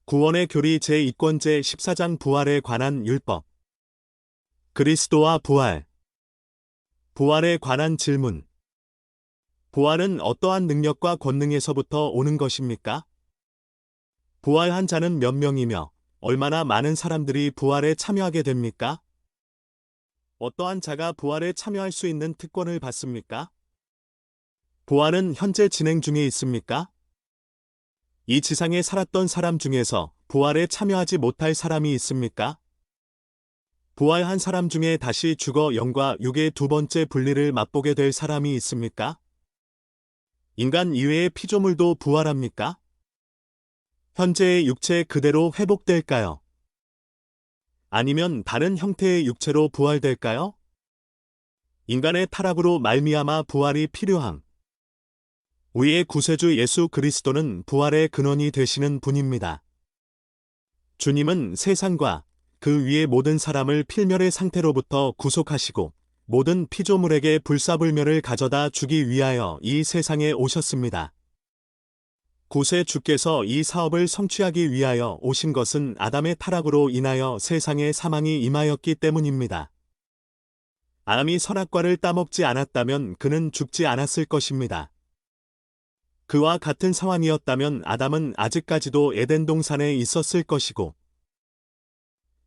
구원의 교리 제2권 제14장 부활에 관한 율법. 그리스도와 부활. 부활에 관한 질문. 부활은 어떠한 능력과 권능에서부터 오는 것입니까? 부활한 자는 몇 명이며 얼마나 많은 사람들이 부활에 참여하게 됩니까? 어떠한 자가 부활에 참여할 수 있는 특권을 받습니까? 부활은 현재 진행 중에 있습니까? 이 지상에 살았던 사람 중에서 부활에 참여하지 못할 사람이 있습니까? 부활한 사람 중에 다시 죽어 영과 육의 두 번째 분리를 맛보게 될 사람이 있습니까? 인간 이외의 피조물도 부활합니까? 현재의 육체 그대로 회복될까요? 아니면 다른 형태의 육체로 부활될까요? 인간의 타락으로 말미암아 부활이 필요함. 우리의 구세주 예수 그리스도는 부활의 근원이 되시는 분입니다. 주님은 세상과 그 위의 모든 사람을 필멸의 상태로부터 구속하시고 모든 피조물에게 불사불멸을 가져다 주기 위하여 이 세상에 오셨습니다. 구세주께서 이 사업을 성취하기 위하여 오신 것은 아담의 타락으로 인하여 세상에 사망이 임하였기 때문입니다. 아담이 선악과를 따먹지 않았다면 그는 죽지 않았을 것입니다. 그와 같은 상황이었다면 아담은 아직까지도 에덴 동산에 있었을 것이고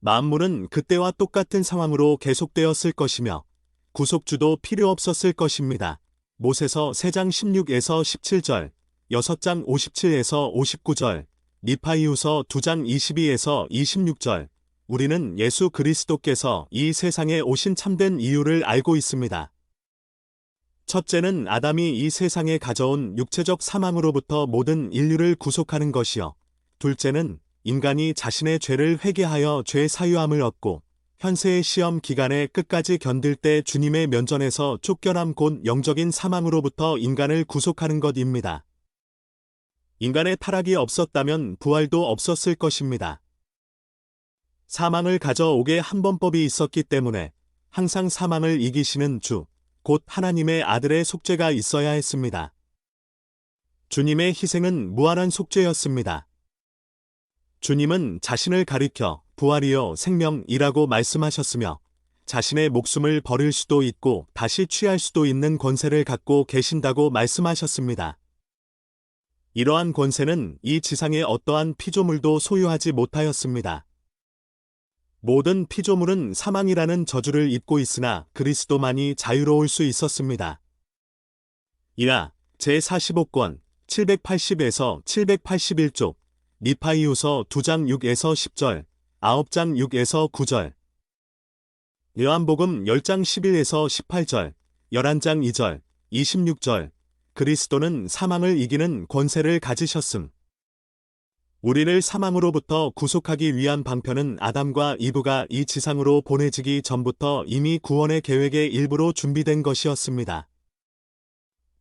만물은 그때와 똑같은 상황으로 계속되었을 것이며 구속주도 필요 없었을 것입니다. 모세서 3장 16에서 17절, 6장 57에서 59절, 니파이후서 2장 22에서 26절. 우리는 예수 그리스도께서 이 세상에 오신 참된 이유를 알고 있습니다. 첫째는 아담이 이 세상에 가져온 육체적 사망으로부터 모든 인류를 구속하는 것이요. 둘째는 인간이 자신의 죄를 회개하여 죄 사유함을 얻고 현세의 시험 기간에 끝까지 견딜 때 주님의 면전에서 쫓겨남 곧 영적인 사망으로부터 인간을 구속하는 것입니다. 인간의 타락이 없었다면 부활도 없었을 것입니다. 사망을 가져오게 한 번법이 있었기 때문에 항상 사망을 이기시는 주, 곧 하나님의 아들의 속죄가 있어야 했습니다. 주님의 희생은 무한한 속죄였습니다. 주님은 자신을 가리켜 부활이요 생명이라고 말씀하셨으며 자신의 목숨을 버릴 수도 있고 다시 취할 수도 있는 권세를 갖고 계신다고 말씀하셨습니다. 이러한 권세는 이 지상의 어떠한 피조물도 소유하지 못하였습니다. 모든 피조물은 사망이라는 저주를 입고 있으나 그리스도만이 자유로울 수 있었습니다. 이라 제45권 780에서 781쪽, 니파이후서 2장 6에서 10절, 9장 6에서 9절, 요한복음 10장 11에서 18절, 11장 2절, 26절. 그리스도는 사망을 이기는 권세를 가지셨음. 우리를 사망으로부터 구속하기 위한 방편은 아담과 이브가 이 지상으로 보내지기 전부터 이미 구원의 계획의 일부로 준비된 것이었습니다.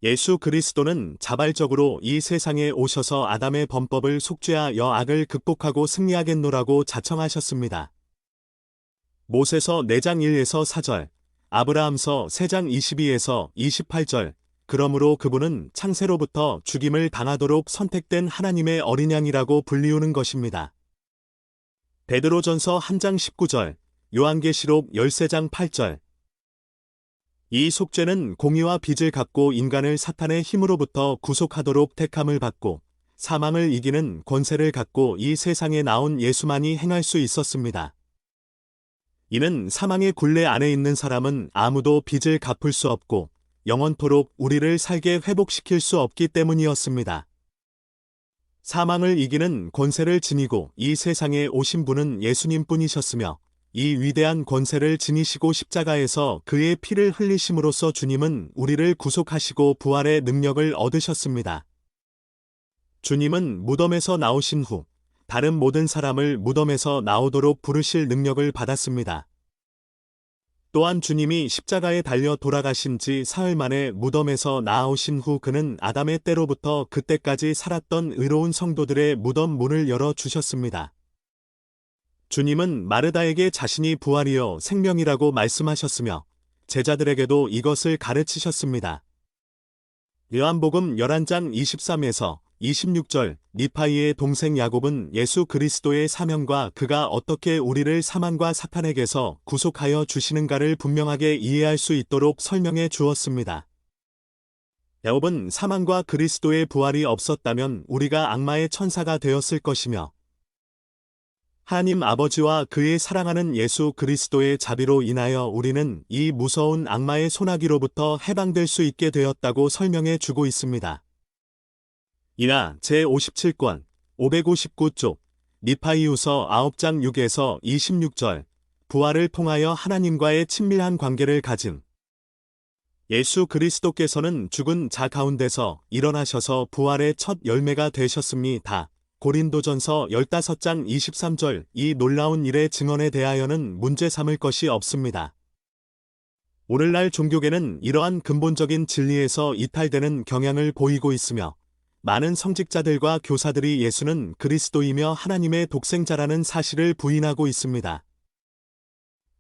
예수 그리스도는 자발적으로 이 세상에 오셔서 아담의 범법을 속죄하여 악을 극복하고 승리하겠노라고 자청하셨습니다. 모세서 4장 1에서 4절, 아브라함서 3장 22에서 28절. 그러므로 그분은 창세로부터 죽임을 당하도록 선택된 하나님의 어린 양이라고 불리우는 것입니다. 베드로전서 1장 19절, 요한계시록 13장 8절. 이 속죄는 공의와 빚을 갚고 인간을 사탄의 힘으로부터 구속하도록 택함을 받고 사망을 이기는 권세를 갖고 이 세상에 나온 예수만이 행할 수 있었습니다. 이는 사망의 굴레 안에 있는 사람은 아무도 빚을 갚을 수 없고 영원토록 우리를 살게 회복시킬 수 없기 때문이었습니다. 사망을 이기는 권세를 지니고 이 세상에 오신 분은 예수님뿐이셨으며 이 위대한 권세를 지니시고 십자가에서 그의 피를 흘리심으로써 주님은 우리를 구속하시고 부활의 능력을 얻으셨습니다. 주님은 무덤에서 나오신 후 다른 모든 사람을 무덤에서 나오도록 부르실 능력을 받았습니다. 또한 주님이 십자가에 달려 돌아가신 지 사흘 만에 무덤에서 나오신 후 그는 아담의 때로부터 그때까지 살았던 의로운 성도들의 무덤 문을 열어 주셨습니다. 주님은 마르다에게 자신이 부활이요 생명이라고 말씀하셨으며 제자들에게도 이것을 가르치셨습니다. 요한복음 11장 23에서 26절 니파이의 동생 야곱은 예수 그리스도의 사명과 그가 어떻게 우리를 사망과 사탄에게서 구속하여 주시는가를 분명하게 이해할 수 있도록 설명해 주었습니다. 야곱은 사망과 그리스도의 부활이 없었다면 우리가 악마의 천사가 되었을 것이며 하나님 아버지와 그의 사랑하는 예수 그리스도의 자비로 인하여 우리는 이 무서운 악마의 소나기로부터 해방될 수 있게 되었다고 설명해 주고 있습니다. 이나 제57권 559쪽 니파이후서 9장 6에서 26절 부활을 통하여 하나님과의 친밀한 관계를 가진 예수 그리스도께서는 죽은 자 가운데서 일어나셔서 부활의 첫 열매가 되셨습니다. 고린도전서 15장 23절 이 놀라운 일의 증언에 대하여는 문제 삼을 것이 없습니다. 오늘날 종교계는 이러한 근본적인 진리에서 이탈되는 경향을 보이고 있으며 많은 성직자들과 교사들이 예수는 그리스도이며 하나님의 독생자라는 사실을 부인하고 있습니다.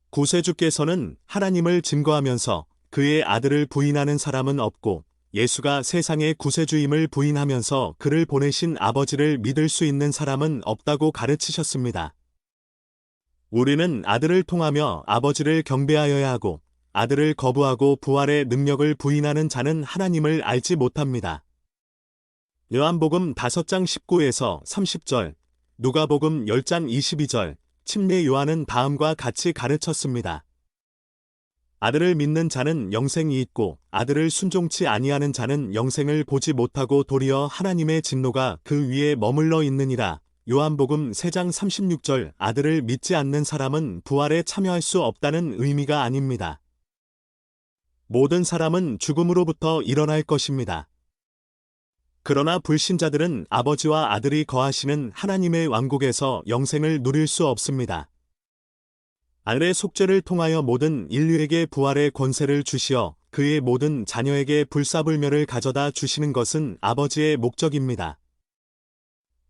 구세주께서는 하나님을 증거하면서 그의 아들을 부인하는 사람은 없고 예수가 세상의 구세주임을 부인하면서 그를 보내신 아버지를 믿을 수 있는 사람은 없다고 가르치셨습니다. 우리는 아들을 통하며 아버지를 경배하여야 하고 아들을 거부하고 부활의 능력을 부인하는 자는 하나님을 알지 못합니다. 요한복음 5장 19에서 30절, 누가복음 10장 22절, 침례 요한은 다음과 같이 가르쳤습니다. 아들을 믿는 자는 영생이 있고 아들을 순종치 아니하는 자는 영생을 보지 못하고 도리어 하나님의 진노가 그 위에 머물러 있느니라. 요한복음 3장 36절 아들을 믿지 않는 사람은 부활에 참여할 수 없다는 의미가 아닙니다. 모든 사람은 죽음으로부터 일어날 것입니다. 그러나 불신자들은 아버지와 아들이 거하시는 하나님의 왕국에서 영생을 누릴 수 없습니다. 아들의 속죄를 통하여 모든 인류에게 부활의 권세를 주시어 그의 모든 자녀에게 불사불멸을 가져다 주시는 것은 아버지의 목적입니다.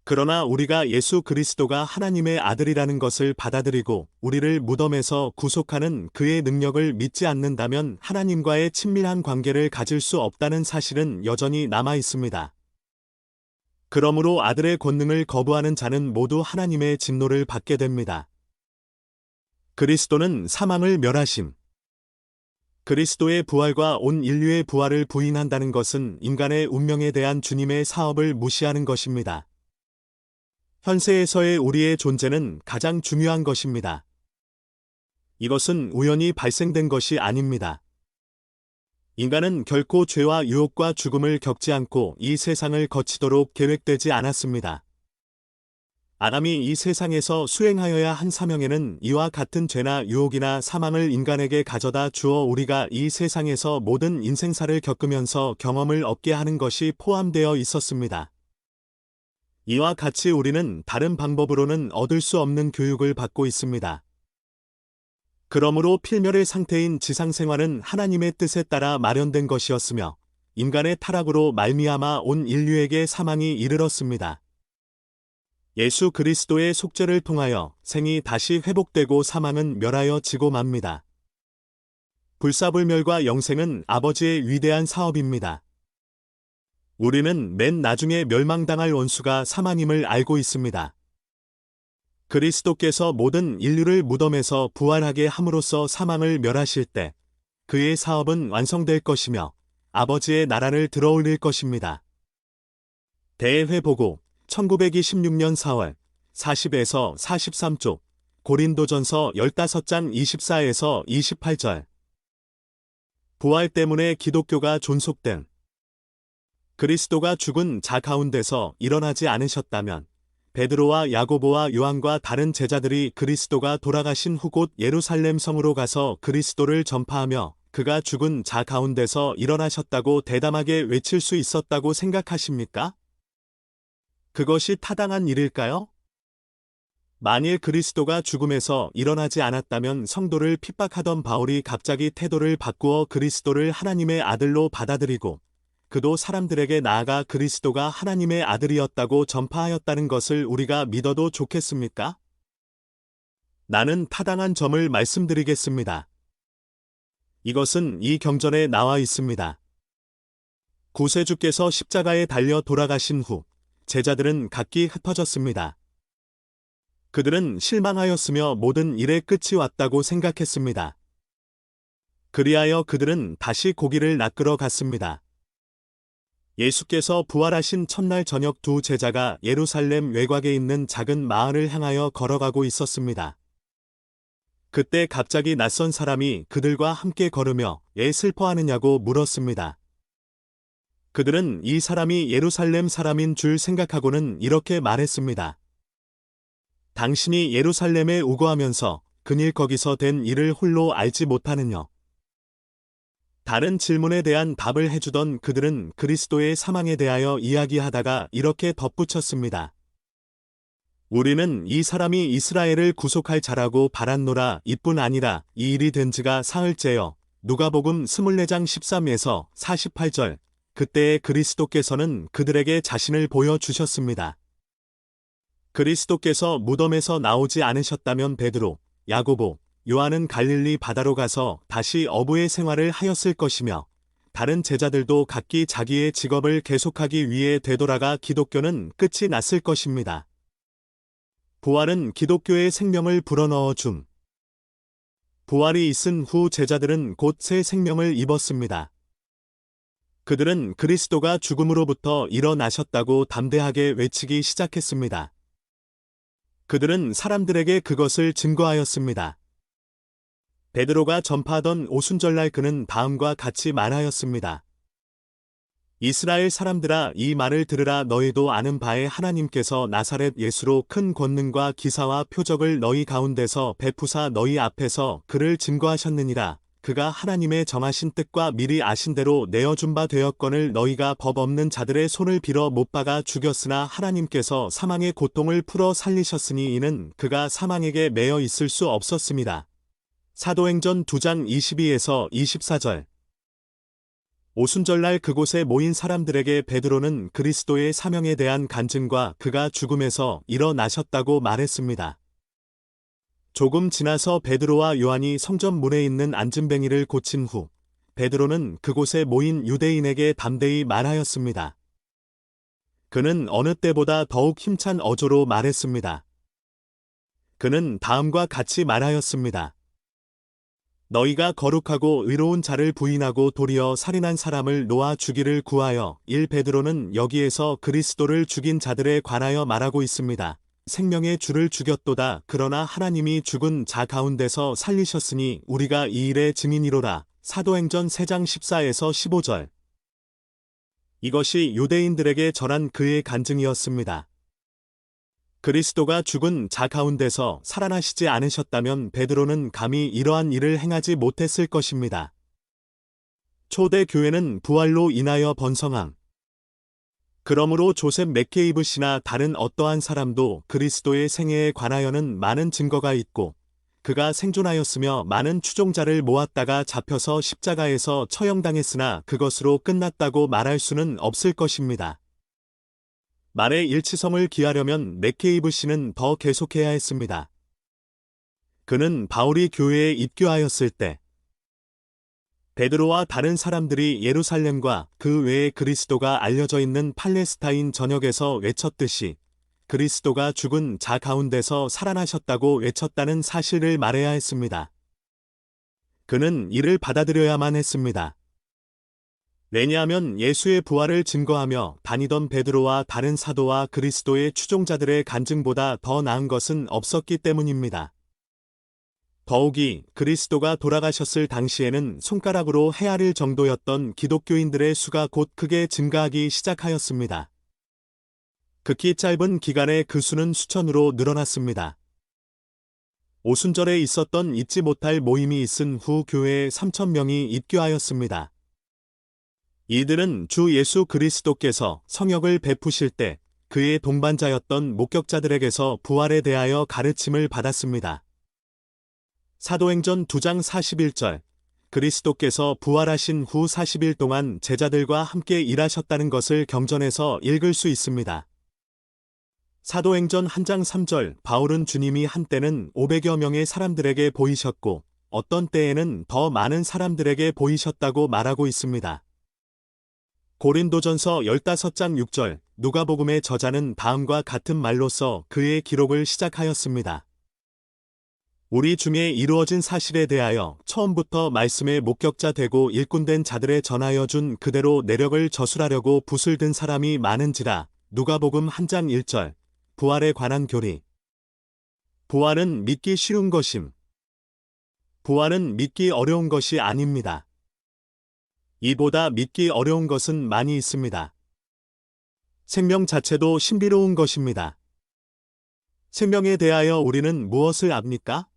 그러나 우리가 예수 그리스도가 하나님의 아들이라는 것을 받아들이고 우리를 무덤에서 구속하는 그의 능력을 믿지 않는다면 하나님과의 친밀한 관계를 가질 수 없다는 사실은 여전히 남아 있습니다. 그러므로 아들의 권능을 거부하는 자는 모두 하나님의 진노를 받게 됩니다. 그리스도는 사망을 멸하심. 그리스도의 부활과 온 인류의 부활을 부인한다는 것은 인간의 운명에 대한 주님의 사업을 무시하는 것입니다. 현세에서의 우리의 존재는 가장 중요한 것입니다. 이것은 우연히 발생된 것이 아닙니다. 인간은 결코 죄와 유혹과 죽음을 겪지 않고 이 세상을 거치도록 계획되지 않았습니다. 아담이 이 세상에서 수행하여야 한 사명에는 이와 같은 죄나 유혹이나 사망을 인간에게 가져다 주어 우리가 이 세상에서 모든 인생사를 겪으면서 경험을 얻게 하는 것이 포함되어 있었습니다. 이와 같이 우리는 다른 방법으로는 얻을 수 없는 교육을 받고 있습니다. 그러므로 필멸의 상태인 지상생활은 하나님의 뜻에 따라 마련된 것이었으며 인간의 타락으로 말미암아 온 인류에게 사망이 이르렀습니다. 예수 그리스도의 속죄를 통하여 생이 다시 회복되고 사망은 멸하여 지고 맙니다. 불사불멸과 영생은 아버지의 위대한 사업입니다. 우리는 맨 나중에 멸망당할 원수가 사망임을 알고 있습니다. 그리스도께서 모든 인류를 무덤에서 부활하게 함으로써 사망을 멸하실 때 그의 사업은 완성될 것이며 아버지의 나라를 들어올릴 것입니다. 대회보고 1926년 4월 40에서 43쪽 고린도전서 15장 24에서 28절 부활 때문에 기독교가 존속된 그리스도가 죽은 자 가운데서 일어나지 않으셨다면 베드로와 야고보와 요한과 다른 제자들이 그리스도가 돌아가신 후 곧 예루살렘 성으로 가서 그리스도를 전파하며 그가 죽은 자 가운데서 일어나셨다고 대담하게 외칠 수 있었다고 생각하십니까? 그것이 타당한 일일까요? 만일 그리스도가 죽음에서 일어나지 않았다면 성도를 핍박하던 바울이 갑자기 태도를 바꾸어 그리스도를 하나님의 아들로 받아들이고 그도 사람들에게 나아가 그리스도가 하나님의 아들이었다고 전파하였다는 것을 우리가 믿어도 좋겠습니까? 나는 타당한 점을 말씀드리겠습니다. 이것은 이 경전에 나와 있습니다. 구세주께서 십자가에 달려 돌아가신 후 제자들은 각기 흩어졌습니다. 그들은 실망하였으며 모든 일의 끝이 왔다고 생각했습니다. 그리하여 그들은 다시 고기를 낚으러 갔습니다. 예수께서 부활하신 첫날 저녁 두 제자가 예루살렘 외곽에 있는 작은 마을을 향하여 걸어가고 있었습니다. 그때 갑자기 낯선 사람이 그들과 함께 걸으며 왜 슬퍼하느냐고 물었습니다. 그들은 이 사람이 예루살렘 사람인 줄 생각하고는 이렇게 말했습니다. 당신이 예루살렘에 우거하면서 그일 거기서 된 일을 홀로 알지 못하느냐. 다른 질문에 대한 답을 해주던 그들은 그리스도의 사망에 대하여 이야기하다가 이렇게 덧붙였습니다. 우리는 이 사람이 이스라엘을 구속할 자라고 바랐노라. 이뿐 아니라 이 일이 된 지가 사흘째여. 누가복음 24장 13에서 48절. 그때에 그리스도께서는 그들에게 자신을 보여주셨습니다. 그리스도께서 무덤에서 나오지 않으셨다면 베드로, 야고보, 요한은 갈릴리 바다로 가서 다시 어부의 생활을 하였을 것이며 다른 제자들도 각기 자기의 직업을 계속하기 위해 되돌아가 기독교는 끝이 났을 것입니다. 부활은 기독교의 생명을 불어넣어 줌. 부활이 있은 후 제자들은 곧 새 생명을 입었습니다. 그들은 그리스도가 죽음으로부터 일어나셨다고 담대하게 외치기 시작했습니다. 그들은 사람들에게 그것을 증거하였습니다. 베드로가 전파하던 오순절날 그는 다음과 같이 말하였습니다. 이스라엘 사람들아, 이 말을 들으라. 너희도 아는 바에 하나님께서 나사렛 예수로 큰 권능과 기사와 표적을 너희 가운데서 베푸사 너희 앞에서 그를 증거하셨느니라. 그가 하나님의 정하신 뜻과 미리 아신 대로 내어준 바 되었거늘 너희가 법 없는 자들의 손을 빌어 못 박아 죽였으나 하나님께서 사망의 고통을 풀어 살리셨으니 이는 그가 사망에게 매여 있을 수 없었습니다. 사도행전 2장 22에서 24절. 오순절날 그곳에 모인 사람들에게 베드로는 그리스도의 사명에 대한 간증과 그가 죽음에서 일어나셨다고 말했습니다. 조금 지나서 베드로와 요한이 성전 문에 있는 앉은뱅이를 고친 후 베드로는 그곳에 모인 유대인에게 담대히 말하였습니다. 그는 어느 때보다 더욱 힘찬 어조로 말했습니다. 그는 다음과 같이 말하였습니다. 너희가 거룩하고 의로운 자를 부인하고 도리어 살인한 사람을 놓아 주기를 구하여 1 베드로는 여기에서 그리스도를 죽인 자들에 관하여 말하고 있습니다. 생명의 주를 죽였도다. 그러나 하나님이 죽은 자 가운데서 살리셨으니 우리가 이 일의 증인이로라. 사도행전 3장 14에서 15절. 이것이 유대인들에게 전한 그의 간증이었습니다. 그리스도가 죽은 자 가운데서 살아나시지 않으셨다면 베드로는 감히 이러한 일을 행하지 못했을 것입니다. 초대 교회는 부활로 인하여 번성함. 그러므로 조셉 맥케이브 씨나 다른 어떠한 사람도 그리스도의 생애에 관하여는 많은 증거가 있고 그가 생존하였으며 많은 추종자를 모았다가 잡혀서 십자가에서 처형당했으나 그것으로 끝났다고 말할 수는 없을 것입니다. 말의 일치성을 기하려면 맥케이브 씨는 더 계속해야 했습니다. 그는 바울이 교회에 입교하였을 때 베드로와 다른 사람들이 예루살렘과 그 외에 그리스도가 알려져 있는 팔레스타인 전역에서 외쳤듯이 그리스도가 죽은 자 가운데서 살아나셨다고 외쳤다는 사실을 말해야 했습니다. 그는 이를 받아들여야만 했습니다. 왜냐하면 예수의 부활을 증거하며 다니던 베드로와 다른 사도와 그리스도의 추종자들의 간증보다 더 나은 것은 없었기 때문입니다. 더욱이 그리스도가 돌아가셨을 당시에는 손가락으로 헤아릴 정도였던 기독교인들의 수가 곧 크게 증가하기 시작하였습니다. 극히 짧은 기간에 그 수는 수천으로 늘어났습니다. 오순절에 있었던 잊지 못할 모임이 있은 후 교회에 3,000명이 입교하였습니다. 이들은 주 예수 그리스도께서 성역을 베푸실 때 그의 동반자였던 목격자들에게서 부활에 대하여 가르침을 받았습니다. 사도행전 2장 41절. 그리스도께서 부활하신 후 40일 동안 제자들과 함께 일하셨다는 것을 경전에서 읽을 수 있습니다. 사도행전 1장 3절. 바울은 주님이 한때는 500여 명의 사람들에게 보이셨고 어떤 때에는 더 많은 사람들에게 보이셨다고 말하고 있습니다. 고린도전서 15장 6절. 누가복음의 저자는 다음과 같은 말로써 그의 기록을 시작하였습니다. 우리 중에 이루어진 사실에 대하여 처음부터 말씀의 목격자 되고 일꾼된 자들에 전하여 준 그대로 내력을 저술하려고 붓을 든 사람이 많은지라. 누가복음 1장 1절. 부활에 관한 교리. 부활은 믿기 쉬운 것임. 부활은 믿기 어려운 것이 아닙니다. 이보다 믿기 어려운 것은 많이 있습니다. 생명 자체도 신비로운 것입니다. 생명에 대하여 우리는 무엇을 압니까?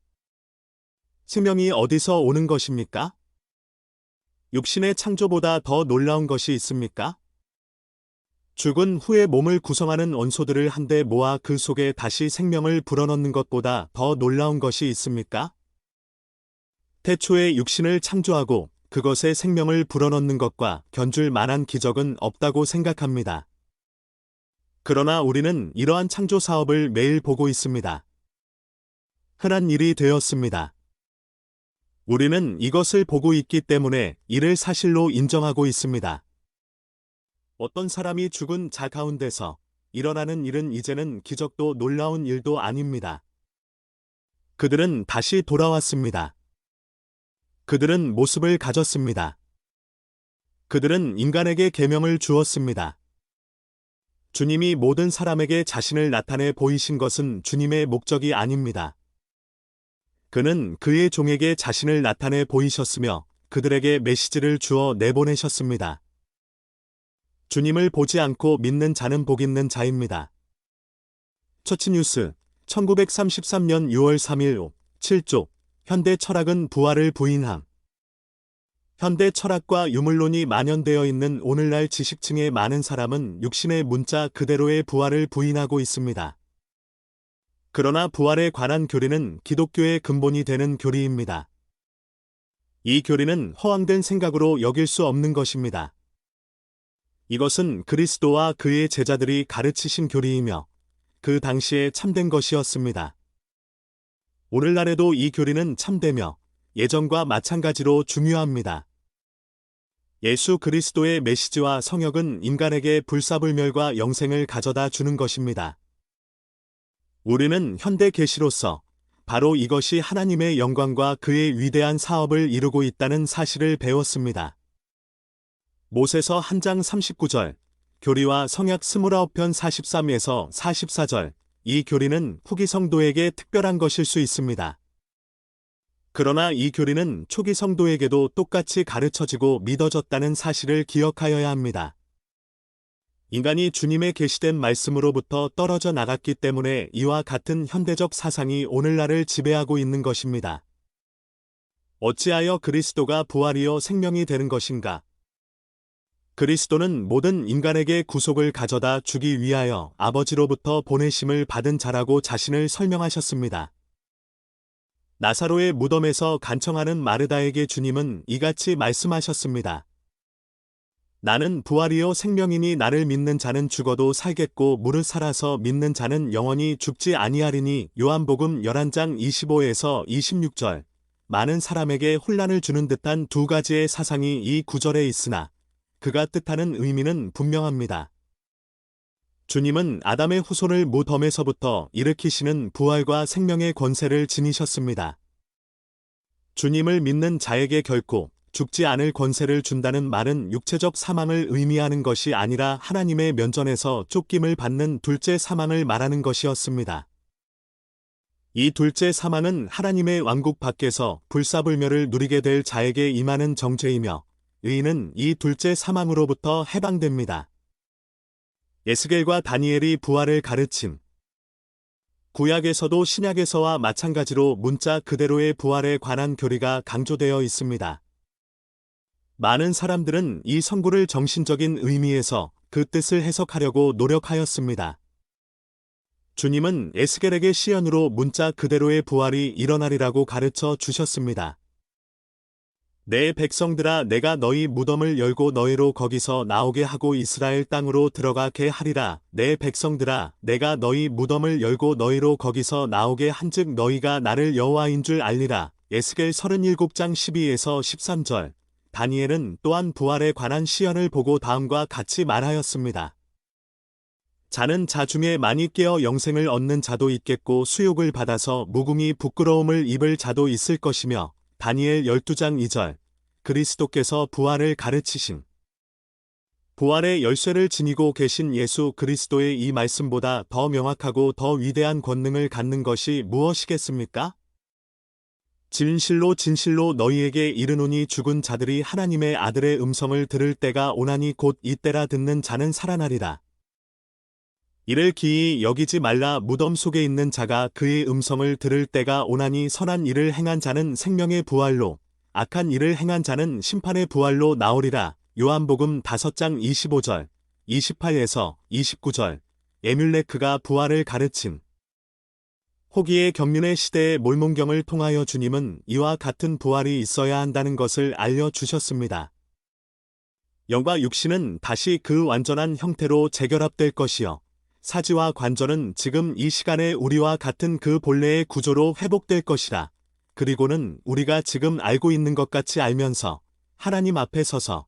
생명이 어디서 오는 것입니까? 육신의 창조보다 더 놀라운 것이 있습니까? 죽은 후에 몸을 구성하는 원소들을 한데 모아 그 속에 다시 생명을 불어넣는 것보다 더 놀라운 것이 있습니까? 태초에 육신을 창조하고 그것에 생명을 불어넣는 것과 견줄 만한 기적은 없다고 생각합니다. 그러나 우리는 이러한 창조 사업을 매일 보고 있습니다. 흔한 일이 되었습니다. 우리는 이것을 보고 있기 때문에 이를 사실로 인정하고 있습니다. 어떤 사람이 죽은 자 가운데서 일어나는 일은 이제는 기적도 놀라운 일도 아닙니다. 그들은 다시 돌아왔습니다. 그들은 모습을 가졌습니다. 그들은 인간에게 계명을 주었습니다. 주님이 모든 사람에게 자신을 나타내 보이신 것은 주님의 목적이 아닙니다. 그는 그의 종에게 자신을 나타내 보이셨으며 그들에게 메시지를 주어 내보내셨습니다. 주님을 보지 않고 믿는 자는 복 있는 자입니다. 처치뉴스 1933년 6월 3일 7조 현대 철학은 부활을 부인함. 현대 철학과 유물론이 만연되어 있는 오늘날 지식층의 많은 사람은 육신의 문자 그대로의 부활을 부인하고 있습니다. 그러나 부활에 관한 교리는 기독교의 근본이 되는 교리입니다. 이 교리는 허황된 생각으로 여길 수 없는 것입니다. 이것은 그리스도와 그의 제자들이 가르치신 교리이며 그 당시에 참된 것이었습니다. 오늘날에도 이 교리는 참되며 예전과 마찬가지로 중요합니다. 예수 그리스도의 메시지와 성역은 인간에게 불사불멸과 영생을 가져다 주는 것입니다. 우리는 현대 계시로서 바로 이것이 하나님의 영광과 그의 위대한 사업을 이루고 있다는 사실을 배웠습니다. 모세서 1장 39절, 교리와 성약 29편 43에서 44절, 이 교리는 후기 성도에게 특별한 것일 수 있습니다. 그러나 이 교리는 초기 성도에게도 똑같이 가르쳐지고 믿어졌다는 사실을 기억하여야 합니다. 인간이 주님의 계시된 말씀으로부터 떨어져 나갔기 때문에 이와 같은 현대적 사상이 오늘날을 지배하고 있는 것입니다. 어찌하여 그리스도가 부활이요 생명이 되는 것인가? 그리스도는 모든 인간에게 구속을 가져다 주기 위하여 아버지로부터 보내심을 받은 자라고 자신을 설명하셨습니다. 나사로의 무덤에서 간청하는 마르다에게 주님은 이같이 말씀하셨습니다. 나는 부활이요 생명이니 나를 믿는 자는 죽어도 살겠고 무릇 살아서 믿는 자는 영원히 죽지 아니하리니. 요한복음 11장 25에서 26절. 많은 사람에게 혼란을 주는 듯한 두 가지의 사상이 이 구절에 있으나 그가 뜻하는 의미는 분명합니다. 주님은 아담의 후손을 무덤에서부터 일으키시는 부활과 생명의 권세를 지니셨습니다. 주님을 믿는 자에게 결코 죽지 않을 권세를 준다는 말은 육체적 사망을 의미하는 것이 아니라 하나님의 면전에서 쫓김을 받는 둘째 사망을 말하는 것이었습니다. 이 둘째 사망은 하나님의 왕국 밖에서 불사불멸을 누리게 될 자에게 임하는 정죄이며 의인은 이 둘째 사망으로부터 해방됩니다. 에스겔과 다니엘이 부활을 가르침. 구약에서도 신약에서와 마찬가지로 문자 그대로의 부활에 관한 교리가 강조되어 있습니다. 많은 사람들은 이 선구를 정신적인 의미에서 그 뜻을 해석하려고 노력하였습니다. 주님은 에스겔에게 시연으로 문자 그대로의 부활이 일어나리라고 가르쳐 주셨습니다. 내 백성들아 내가 너희 무덤을 열고 너희로 거기서 나오게 하고 이스라엘 땅으로 들어가게 하리라. 내 백성들아 내가 너희 무덤을 열고 너희로 거기서 나오게 한즉 너희가 나를 여호와인 줄 알리라. 에스겔 37장 12에서 13절. 다니엘은 또한 부활에 관한 시연을 보고 다음과 같이 말하였습니다. 자는 자 중에 많이 깨어 영생을 얻는 자도 있겠고 수욕을 받아서 무궁히 부끄러움을 입을 자도 있을 것이며 다니엘 12장 2절 그리스도께서 부활을 가르치신 부활의 열쇠를 지니고 계신 예수 그리스도의 이 말씀보다 더 명확하고 더 위대한 권능을 갖는 것이 무엇이겠습니까? 진실로 진실로 너희에게 이르노니 죽은 자들이 하나님의 아들의 음성을 들을 때가 오나니 곧 이때라 듣는 자는 살아나리라. 이를 기이 여기지 말라. 무덤 속에 있는 자가 그의 음성을 들을 때가 오나니 선한 일을 행한 자는 생명의 부활로 악한 일을 행한 자는 심판의 부활로 나오리라. 요한복음 5장 25절, 28에서 29절 에뮬레크가 부활을 가르친 호기의 경륜의 시대의 몰몬경을 통하여 주님은 이와 같은 부활이 있어야 한다는 것을 알려주셨습니다. 영과 육신은 다시 그 완전한 형태로 재결합될 것이요. 사지와 관절은 지금 이 시간에 우리와 같은 그 본래의 구조로 회복될 것이라. 그리고는 우리가 지금 알고 있는 것 같이 알면서 하나님 앞에 서서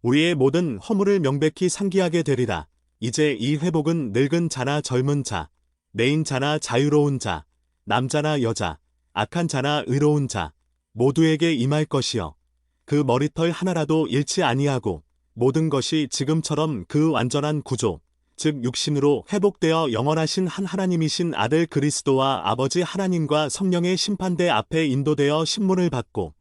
우리의 모든 허물을 명백히 상기하게 되리라. 이제 이 회복은 늙은 자나 젊은 자, 매인 자나 자유로운 자, 남자나 여자, 악한 자나 의로운 자, 모두에게 임할 것이요. 그 머리털 하나라도 잃지 아니하고 모든 것이 지금처럼 그 완전한 구조, 즉 육신으로 회복되어 영원하신 한 하나님이신 아들 그리스도와 아버지 하나님과 성령의 심판대 앞에 인도되어 신문을 받고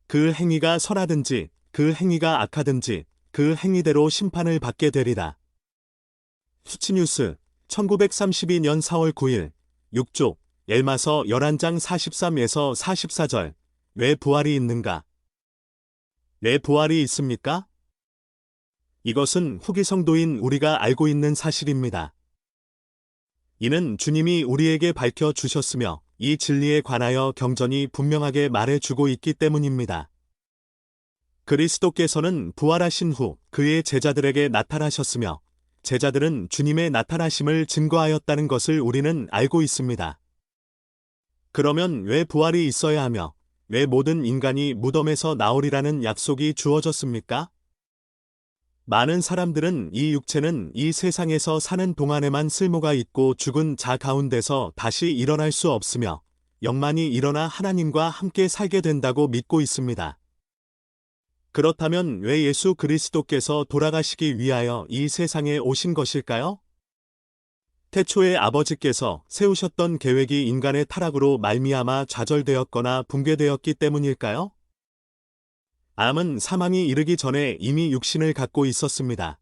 그 행위가 선하든지 그 행위가 악하든지 그 행위대로 심판을 받게 되리라. 수치뉴스 1932년 4월 9일 6쪽 엘마서 11장 43에서 44절 왜 부활이 있는가? 왜 부활이 있습니까? 이것은 후기 성도인 우리가 알고 있는 사실입니다. 이는 주님이 우리에게 밝혀주셨으며 이 진리에 관하여 경전이 분명하게 말해주고 있기 때문입니다. 그리스도께서는 부활하신 후 그의 제자들에게 나타나셨으며 제자들은 주님의 나타나심을 증거하였다는 것을 우리는 알고 있습니다. 그러면 왜 부활이 있어야 하며 왜 모든 인간이 무덤에서 나오리라는 약속이 주어졌습니까? 많은 사람들은 이 육체는 이 세상에서 사는 동안에만 쓸모가 있고 죽은 자 가운데서 다시 일어날 수 없으며 영만이 일어나 하나님과 함께 살게 된다고 믿고 있습니다. 그렇다면 왜 예수 그리스도께서 돌아가시기 위하여 이 세상에 오신 것일까요? 태초에 아버지께서 세우셨던 계획이 인간의 타락으로 말미암아 좌절되었거나 붕괴되었기 때문일까요? 암은 사망이 이르기 전에 이미 육신을 갖고 있었습니다.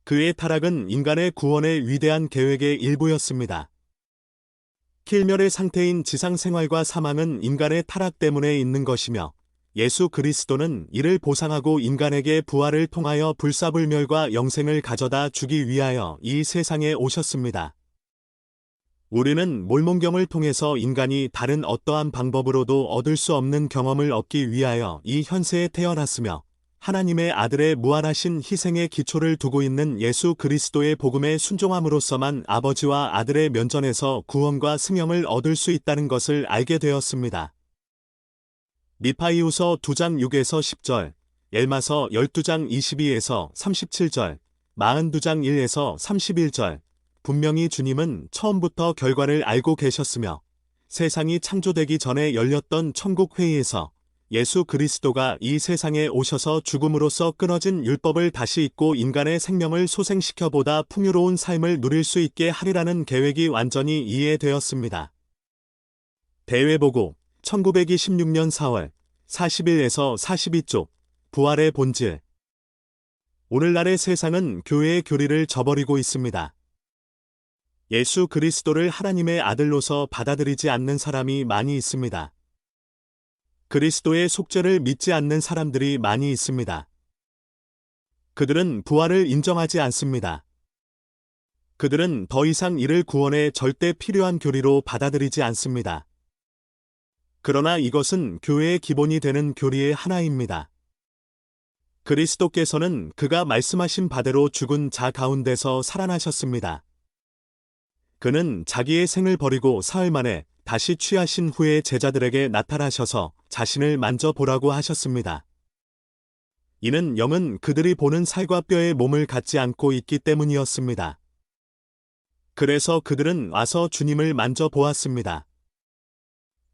그의 타락은 인간의 구원의 위대한 계획의 일부였습니다. 필멸의 상태인 지상 생활과 사망은 인간의 타락 때문에 있는 것이며 예수 그리스도는 이를 보상하고 인간에게 부활을 통하여 불사불멸과 영생을 가져다 주기 위하여 이 세상에 오셨습니다. 우리는 몰몬경을 통해서 인간이 다른 어떠한 방법으로도 얻을 수 없는 경험을 얻기 위하여 이 현세에 태어났으며 하나님의 아들의 무한하신 희생의 기초를 두고 있는 예수 그리스도의 복음에 순종함으로써만 아버지와 아들의 면전에서 구원과 승영을 얻을 수 있다는 것을 알게 되었습니다. 미파이후서 2장 6에서 10절, 엘마서 12장 22에서 37절, 42장 1에서 31절, 분명히 주님은 처음부터 결과를 알고 계셨으며 세상이 창조되기 전에 열렸던 천국회의에서 예수 그리스도가 이 세상에 오셔서 죽음으로써 끊어진 율법을 다시 잇고 인간의 생명을 소생시켜 보다 풍요로운 삶을 누릴 수 있게 하리라는 계획이 완전히 이해되었습니다. 대외보고 1926년 4월 41에서 42쪽 부활의 본질. 오늘날의 세상은 교회의 교리를 저버리고 있습니다. 예수 그리스도를 하나님의 아들로서 받아들이지 않는 사람이 많이 있습니다. 그리스도의 속죄를 믿지 않는 사람들이 많이 있습니다. 그들은 부활을 인정하지 않습니다. 그들은 더 이상 이를 구원에 절대 필요한 교리로 받아들이지 않습니다. 그러나 이것은 교회의 기본이 되는 교리의 하나입니다. 그리스도께서는 그가 말씀하신 바대로 죽은 자 가운데서 살아나셨습니다. 그는 자기의 생을 버리고 사흘 만에 다시 취하신 후에 제자들에게 나타나셔서 자신을 만져보라고 하셨습니다. 이는 영은 그들이 보는 살과 뼈의 몸을 갖지 않고 있기 때문이었습니다. 그래서 그들은 와서 주님을 만져보았습니다.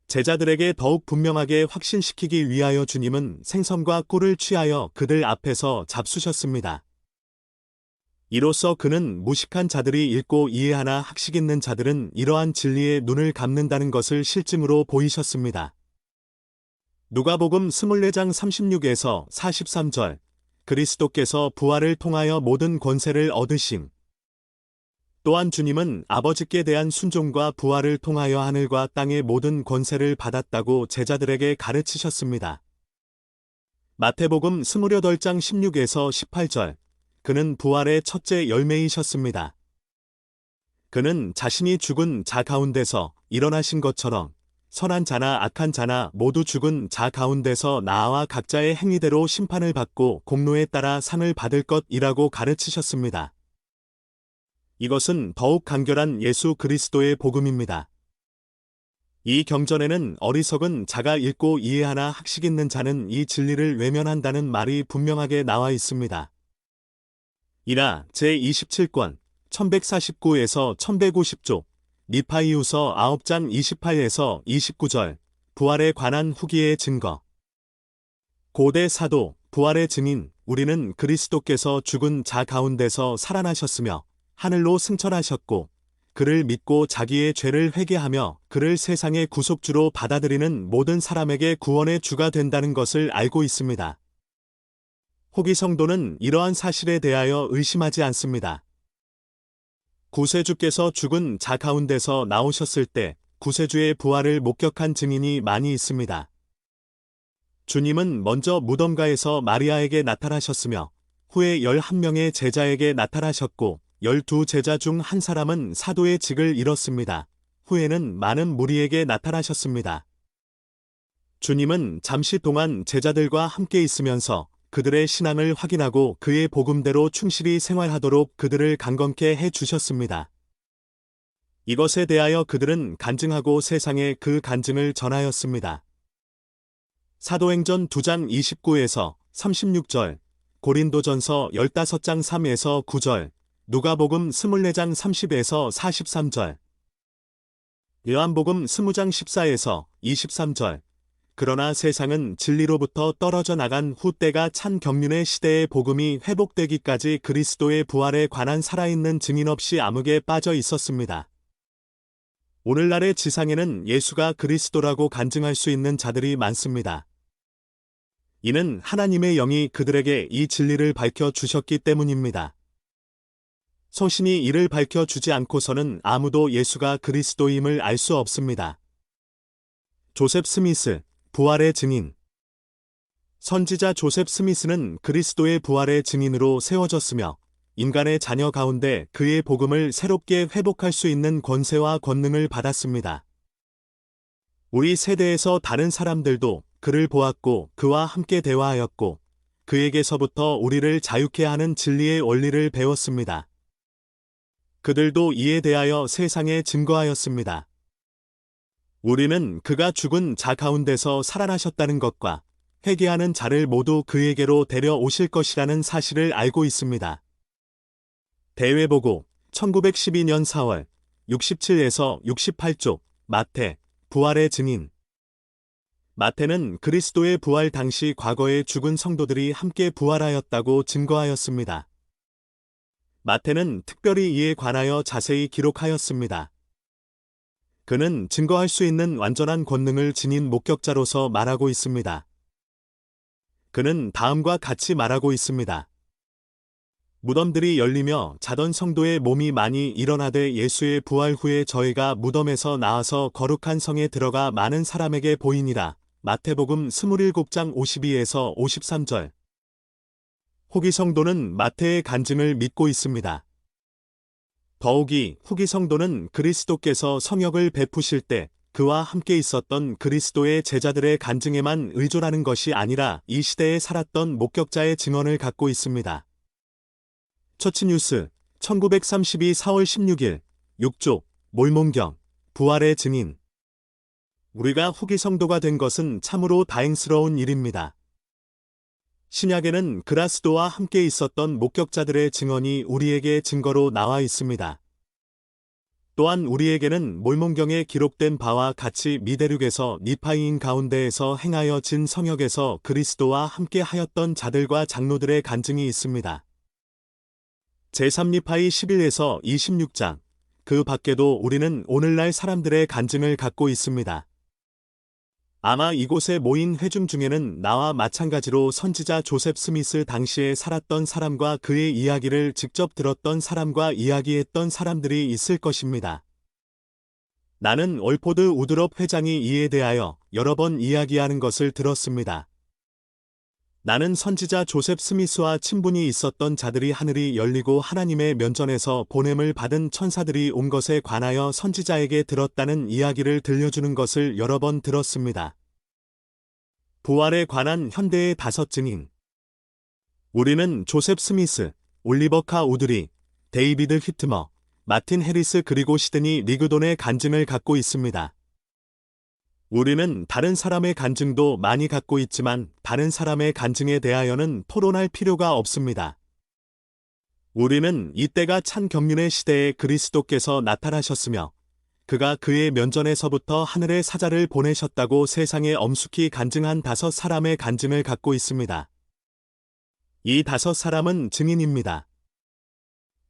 제자들에게 더욱 분명하게 확신시키기 위하여 주님은 생선과 꿀을 취하여 그들 앞에서 잡수셨습니다. 이로써 그는 무식한 자들이 읽고 이해하나 학식 있는 자들은 이러한 진리에 눈을 감는다는 것을 실증으로 보이셨습니다. 누가복음 24장 36에서 43절 그리스도께서 부활을 통하여 모든 권세를 얻으심. 또한 주님은 아버지께 대한 순종과 부활을 통하여 하늘과 땅의 모든 권세를 받았다고 제자들에게 가르치셨습니다. 마태복음 28장 16에서 18절 그는 부활의 첫째 열매이셨습니다. 그는 자신이 죽은 자 가운데서 일어나신 것처럼 선한 자나 악한 자나 모두 죽은 자 가운데서 나와 각자의 행위대로 심판을 받고 공로에 따라 상을 받을 것이라고 가르치셨습니다. 이것은 더욱 간결한 예수 그리스도의 복음입니다. 이 경전에는 어리석은 자가 읽고 이해하나 학식 있는 자는 이 진리를 외면한다는 말이 분명하게 나와 있습니다. 이나 제27권 1149에서 1150쪽 니파이후서 9장 28에서 29절 부활에 관한 후기의 증거. 고대 사도 부활의 증인 우리는 그리스도께서 죽은 자 가운데서 살아나셨으며 하늘로 승천하셨고 그를 믿고 자기의 죄를 회개하며 그를 세상의 구속주로 받아들이는 모든 사람에게 구원의 주가 된다는 것을 알고 있습니다. 호기 성도는 이러한 사실에 대하여 의심하지 않습니다. 구세주께서 죽은 자 가운데서 나오셨을 때 구세주의 부활을 목격한 증인이 많이 있습니다. 주님은 먼저 무덤가에서 마리아에게 나타나셨으며 후에 11명의 제자에게 나타나셨고 12제자 중 한 사람은 사도의 직을 잃었습니다. 후에는 많은 무리에게 나타나셨습니다. 주님은 잠시 동안 제자들과 함께 있으면서 그들의 신앙을 확인하고 그의 복음대로 충실히 생활하도록 그들을 강건케 해 주셨습니다. 이것에 대하여 그들은 간증하고 세상에 그 간증을 전하였습니다. 사도행전 2장 29에서 36절, 고린도전서 15장 3에서 9절, 누가복음 24장 30에서 43절, 요한복음 20장 14에서 23절. 그러나 세상은 진리로부터 떨어져 나간 후 때가 찬 경륜의 시대의 복음이 회복되기까지 그리스도의 부활에 관한 살아있는 증인 없이 암흑에 빠져 있었습니다. 오늘날의 지상에는 예수가 그리스도라고 간증할 수 있는 자들이 많습니다. 이는 하나님의 영이 그들에게 이 진리를 밝혀 주셨기 때문입니다. 소신이 이를 밝혀 주지 않고서는 아무도 예수가 그리스도임을 알 수 없습니다. 조셉 스미스, 부활의 증인. 선지자 조셉 스미스는 그리스도의 부활의 증인으로 세워졌으며 인간의 자녀 가운데 그의 복음을 새롭게 회복할 수 있는 권세와 권능을 받았습니다. 우리 세대에서 다른 사람들도 그를 보았고 그와 함께 대화하였고 그에게서부터 우리를 자유케 하는 진리의 원리를 배웠습니다. 그들도 이에 대하여 세상에 증거하였습니다. 우리는 그가 죽은 자 가운데서 살아나셨다는 것과 회개하는 자를 모두 그에게로 데려오실 것이라는 사실을 알고 있습니다. 대외보고 1912년 4월 67에서 68쪽 마태, 부활의 증인. 마태는 그리스도의 부활 당시 과거에 죽은 성도들이 함께 부활하였다고 증거하였습니다. 마태는 특별히 이에 관하여 자세히 기록하였습니다. 그는 증거할 수 있는 완전한 권능을 지닌 목격자로서 말하고 있습니다. 그는 다음과 같이 말하고 있습니다. 무덤들이 열리며 자던 성도의 몸이 많이 일어나되 예수의 부활 후에 저희가 무덤에서 나와서 거룩한 성에 들어가 많은 사람에게 보이니라. 마태복음 27장 52에서 53절. 후기 성도는 마태의 간증을 믿고 있습니다. 더욱이 후기 성도는 그리스도께서 성역을 베푸실 때 그와 함께 있었던 그리스도의 제자들의 간증에만 의존하는 것이 아니라 이 시대에 살았던 목격자의 증언을 갖고 있습니다. 처치뉴스 1932 4월 16일 6쪽 몰몬경 부활의 증인. 우리가 후기 성도가 된 것은 참으로 다행스러운 일입니다. 신약에는 그라스도와 함께 있었던 목격자들의 증언이 우리에게 증거로 나와 있습니다. 또한 우리에게는 몰몬경에 기록된 바와 같이 미대륙에서 니파이인 가운데에서 행하여진 성역에서 그리스도와 함께 하였던 자들과 장로들의 간증이 있습니다. 제3니파이 11에서 26장. 그 밖에도 우리는 오늘날 사람들의 간증을 갖고 있습니다. 아마 이곳에 모인 회중 중에는 나와 마찬가지로 선지자 조셉 스미스 당시에 살았던 사람과 그의 이야기를 직접 들었던 사람과 이야기했던 사람들이 있을 것입니다. 나는 올포드 우드롭 회장이 이에 대하여 여러 번 이야기하는 것을 들었습니다. 나는 선지자 조셉 스미스와 친분이 있었던 자들이 하늘이 열리고 하나님의 면전에서 보냄을 받은 천사들이 온 것에 관하여 선지자에게 들었다는 이야기를 들려주는 것을 여러 번 들었습니다. 부활에 관한 현대의 5 증인. 우리는 조셉 스미스, 올리버 카 우드리, 데이비드 휘트머, 마틴 해리스 그리고 시드니 리그돈의 간증을 갖고 있습니다. 우리는 다른 사람의 간증도 많이 갖고 있지만 다른 사람의 간증에 대하여는 토론할 필요가 없습니다. 우리는 이때가 찬 경륜의 시대에 그리스도께서 나타나셨으며 그가 그의 면전에서부터 하늘의 사자를 보내셨다고 세상에 엄숙히 간증한 5 사람의 간증을 갖고 있습니다. 이 5 사람은 증인입니다.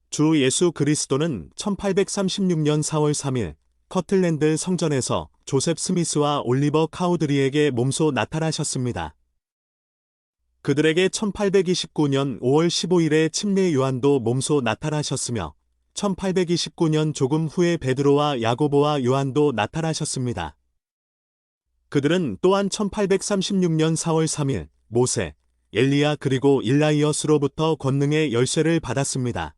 주 예수 그리스도는 1836년 4월 3일 커틀랜드 성전에서 조셉 스미스와 올리버 카우드리에게 몸소 나타나셨습니다. 그들에게 1829년 5월 15일에 침례 요한도 몸소 나타나셨으며 1829년 조금 후에 베드로와 야고보와 요한도 나타나셨습니다. 그들은 또한 1836년 4월 3일 모세, 엘리야 그리고 일라이어스로부터 권능의 열쇠를 받았습니다.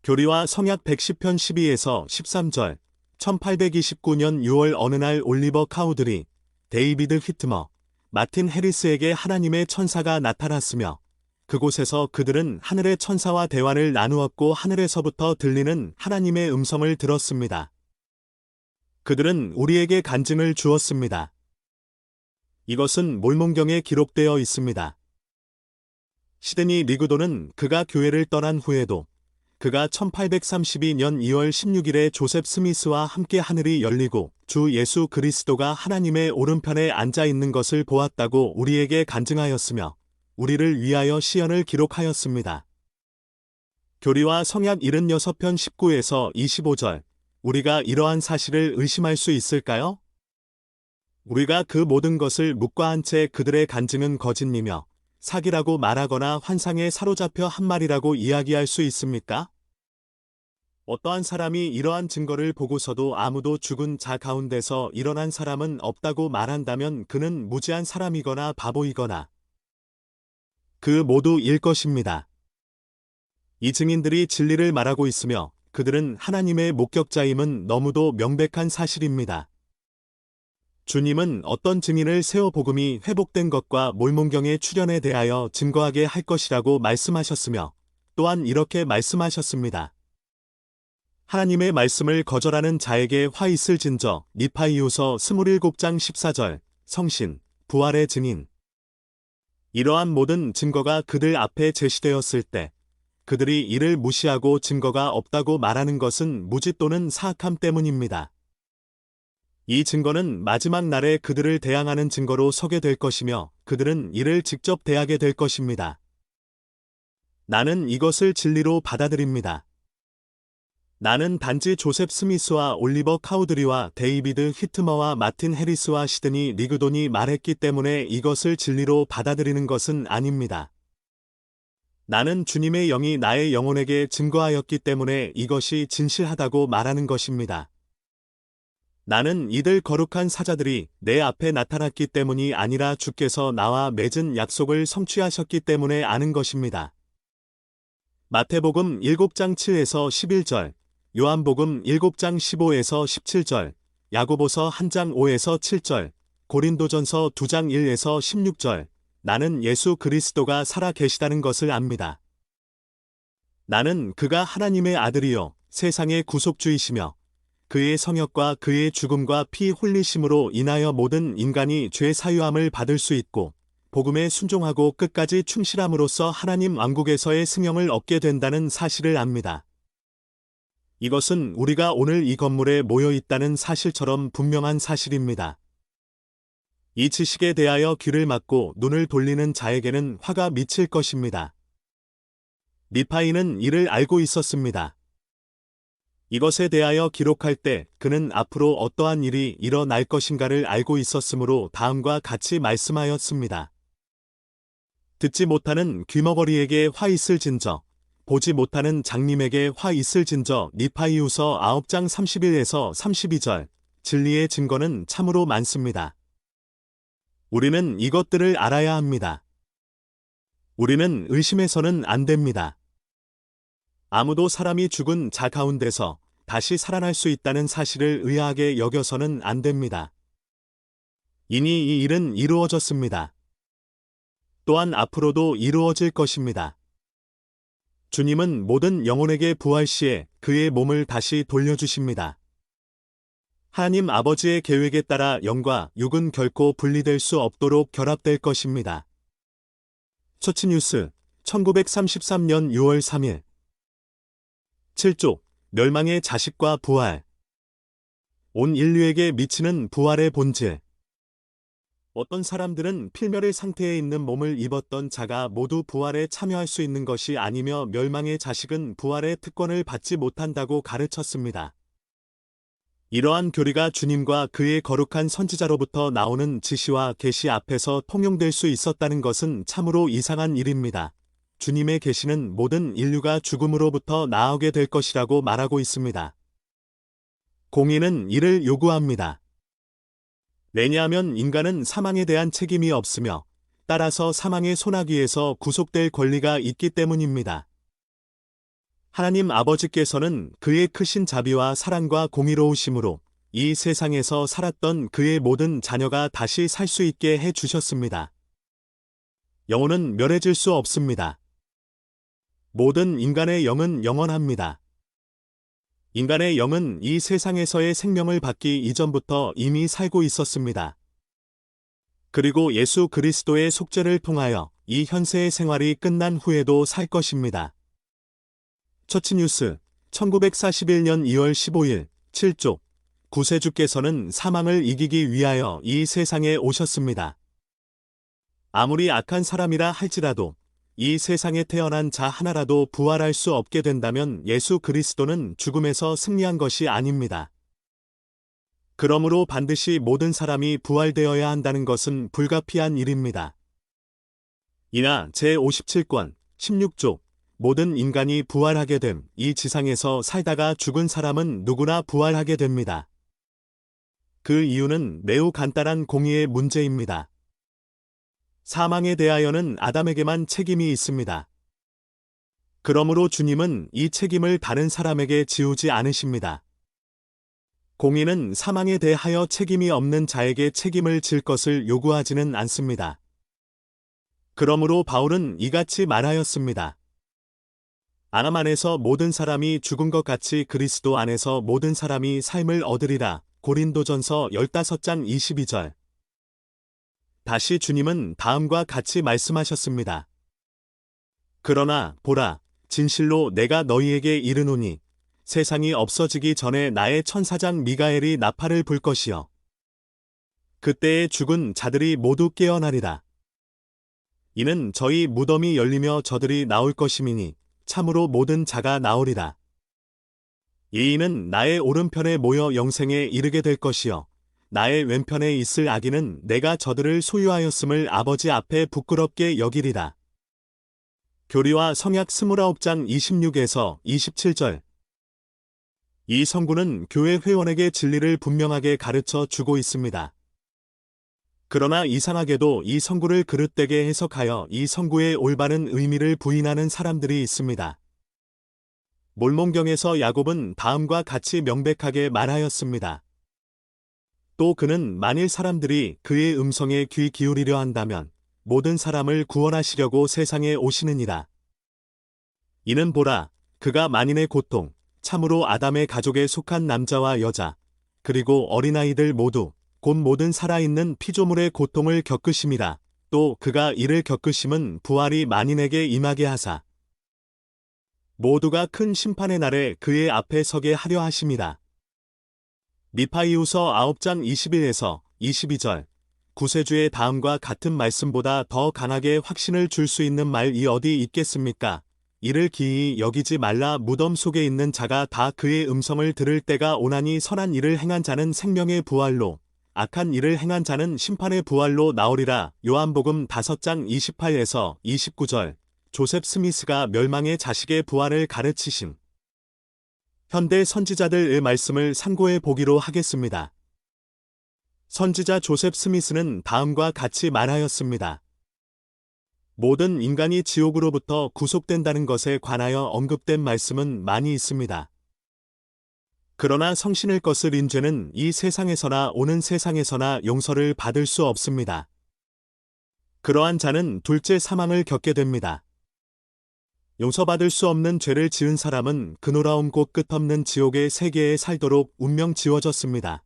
교리와 성약 110편 12에서 13절 1829년 6월 어느 날 올리버 카우드리, 데이비드 휘트머, 마틴 해리스에게 하나님의 천사가 나타났으며 그곳에서 그들은 하늘의 천사와 대화를 나누었고 하늘에서부터 들리는 하나님의 음성을 들었습니다. 그들은 우리에게 간증을 주었습니다. 이것은 몰몬경에 기록되어 있습니다. 시드니 리그돈은 그가 교회를 떠난 후에도 그가 1832년 2월 16일에 조셉 스미스와 함께 하늘이 열리고 주 예수 그리스도가 하나님의 오른편에 앉아 있는 것을 보았다고 우리에게 간증하였으며 우리를 위하여 시연을 기록하였습니다. 교리와 성약 76편 19에서 25절. 우리가 이러한 사실을 의심할 수 있을까요? 우리가 그 모든 것을 묵과한 채 그들의 간증은 거짓이며 사기라고 말하거나 환상에 사로잡혀 한 말이라고 이야기할 수 있습니까? 어떠한 사람이 이러한 증거를 보고서도 아무도 죽은 자 가운데서 일어난 사람은 없다고 말한다면 그는 무지한 사람이거나 바보이거나 그 모두일 것입니다. 이 증인들이 진리를 말하고 있으며 그들은 하나님의 목격자임은 너무도 명백한 사실입니다. 주님은 어떤 증인을 세워 복음이 회복된 것과 몰몬경의 출현에 대하여 증거하게 할 것이라고 말씀하셨으며 또한 이렇게 말씀하셨습니다. 하나님의 말씀을 거절하는 자에게 화 있을진저. 니파이후서 27장 14절. 성신, 부활의 증인. 이러한 모든 증거가 그들 앞에 제시되었을 때 그들이 이를 무시하고 증거가 없다고 말하는 것은 무지 또는 사악함 때문입니다. 이 증거는 마지막 날에 그들을 대항하는 증거로 서게 될 것이며 그들은 이를 직접 대하게 될 것입니다. 나는 이것을 진리로 받아들입니다. 나는 단지 조셉 스미스와 올리버 카우드리와 데이비드 휘트머와 마틴 해리스와 시드니 리그돈이 말했기 때문에 이것을 진리로 받아들이는 것은 아닙니다. 나는 주님의 영이 나의 영혼에게 증거하였기 때문에 이것이 진실하다고 말하는 것입니다. 나는 이들 거룩한 사자들이 내 앞에 나타났기 때문이 아니라 주께서 나와 맺은 약속을 성취하셨기 때문에 아는 것입니다. 마태복음 7장 7에서 11절, 요한복음 7장 15에서 17절, 야고보서 1장 5에서 7절, 고린도전서 2장 1에서 16절, 나는 예수 그리스도가 살아 계시다는 것을 압니다. 나는 그가 하나님의 아들이요 세상의 구속주이시며 그의 성역과 그의 죽음과 피 흘리심으로 인하여 모든 인간이 죄 사유함을 받을 수 있고 복음에 순종하고 끝까지 충실함으로써 하나님 왕국에서의 승영을 얻게 된다는 사실을 압니다. 이것은 우리가 오늘 이 건물에 모여 있다는 사실처럼 분명한 사실입니다. 이 지식에 대하여 귀를 막고 눈을 돌리는 자에게는 화가 미칠 것입니다. 니파이는 이를 알고 있었습니다. 이것에 대하여 기록할 때 그는 앞으로 어떠한 일이 일어날 것인가를 알고 있었으므로 다음과 같이 말씀하였습니다. 듣지 못하는 귀머거리에게 화 있을진저, 보지 못하는 장님에게 화 있을진저. 니파이후서 9장 31에서 32절. 진리의 증거는 참으로 많습니다. 우리는 이것들을 알아야 합니다. 우리는 의심해서는 안 됩니다. 아무도 사람이 죽은 자 가운데서 다시 살아날 수 있다는 사실을 의아하게 여겨서는 안 됩니다. 이니 이 일은 이루어졌습니다. 또한 앞으로도 이루어질 것입니다. 주님은 모든 영혼에게 부활 시에 그의 몸을 다시 돌려주십니다. 하나님 아버지의 계획에 따라 영과 육은 결코 분리될 수 없도록 결합될 것입니다. 처치뉴스 1933년 6월 3일 7쪽 멸망의 자식과 부활. 온 인류에게 미치는 부활의 본질. 어떤 사람들은 필멸의 상태에 있는 몸을 입었던 자가 모두 부활에 참여할 수 있는 것이 아니며 멸망의 자식은 부활의 특권을 받지 못한다고 가르쳤습니다. 이러한 교리가 주님과 그의 거룩한 선지자로부터 나오는 지시와 계시 앞에서 통용될 수 있었다는 것은 참으로 이상한 일입니다. 주님의 계시는 모든 인류가 죽음으로부터 나오게 될 것이라고 말하고 있습니다. 공의는 이를 요구합니다. 왜냐하면 인간은 사망에 대한 책임이 없으며 따라서 사망의 소나기에서 구속될 권리가 있기 때문입니다. 하나님 아버지께서는 그의 크신 자비와 사랑과 공의로우심으로 이 세상에서 살았던 그의 모든 자녀가 다시 살 수 있게 해 주셨습니다. 영혼은 멸해질 수 없습니다. 모든 인간의 영은 영원합니다. 인간의 영은 이 세상에서의 생명을 받기 이전부터 이미 살고 있었습니다. 그리고 예수 그리스도의 속죄를 통하여 이 현세의 생활이 끝난 후에도 살 것입니다. 처치뉴스 1941년 2월 15일 7쪽 구세주께서는 사망을 이기기 위하여 이 세상에 오셨습니다. 아무리 악한 사람이라 할지라도 이 세상에 태어난 자 하나라도 부활할 수 없게 된다면 예수 그리스도는 죽음에서 승리한 것이 아닙니다. 그러므로 반드시 모든 사람이 부활되어야 한다는 것은 불가피한 일입니다. 이나 제57권 16조 모든 인간이 부활하게 됨. 이 지상에서 살다가 죽은 사람은 누구나 부활하게 됩니다. 그 이유는 매우 간단한 공의의 문제입니다. 사망에 대하여는 아담에게만 책임이 있습니다. 그러므로 주님은 이 책임을 다른 사람에게 지우지 않으십니다. 공의는 사망에 대하여 책임이 없는 자에게 책임을 질 것을 요구하지는 않습니다. 그러므로 바울은 이같이 말하였습니다. 아담 안에서 모든 사람이 죽은 것 같이 그리스도 안에서 모든 사람이 삶을 얻으리라. 고린도전서 15장 22절. 다시 주님은 다음과 같이 말씀하셨습니다. 그러나 보라, 진실로 내가 너희에게 이르노니 세상이 없어지기 전에 나의 천사장 미가엘이 나팔을 불 것이요. 그때에 죽은 자들이 모두 깨어나리라. 이는 저희 무덤이 열리며 저들이 나올 것임이니 참으로 모든 자가 나오리라. 이인은 나의 오른편에 모여 영생에 이르게 될 것이요. 나의 왼편에 있을 악인은 내가 저들을 소유하였음을 아버지 앞에 부끄럽게 여기리라. 교리와 성약 29장 26에서 27절. 이 선구는 교회 회원에게 진리를 분명하게 가르쳐 주고 있습니다. 그러나 이상하게도 이 선구를 그릇되게 해석하여 이 선구의 올바른 의미를 부인하는 사람들이 있습니다. 몰몬경에서 야곱은 다음과 같이 명백하게 말하였습니다. 또 그는 만일 사람들이 그의 음성에 귀 기울이려 한다면 모든 사람을 구원하시려고 세상에 오시느니라. 이는 보라, 그가 만인의 고통, 참으로 아담의 가족에 속한 남자와 여자, 그리고 어린아이들 모두 곧 모든 살아있는 피조물의 고통을 겪으심이라. 또 그가 이를 겪으심은 부활이 만인에게 임하게 하사 모두가 큰 심판의 날에 그의 앞에 서게 하려 하심이라. 미파이후서 9장 21에서 22절. 구세주의 다음과 같은 말씀보다 더 강하게 확신을 줄 수 있는 말이 어디 있겠습니까? 이를 기이히 여기지 말라. 무덤 속에 있는 자가 다 그의 음성을 들을 때가 오나니 선한 일을 행한 자는 생명의 부활로 악한 일을 행한 자는 심판의 부활로 나오리라. 요한복음 5장 28에서 29절. 조셉 스미스가 멸망의 자식의 부활을 가르치신 현대 선지자들의 말씀을 참고해 보기로 하겠습니다. 선지자 조셉 스미스는 다음과 같이 말하였습니다. 모든 인간이 지옥으로부터 구속된다는 것에 관하여 언급된 말씀은 많이 있습니다. 그러나 성신일 것을 인죄는 이 세상에서나 오는 세상에서나 용서를 받을 수 없습니다. 그러한 자는 둘째 사망을 겪게 됩니다. 용서받을 수 없는 죄를 지은 사람은 그 노라움 곧 끝없는 지옥의 세계에 살도록 운명 지워졌습니다.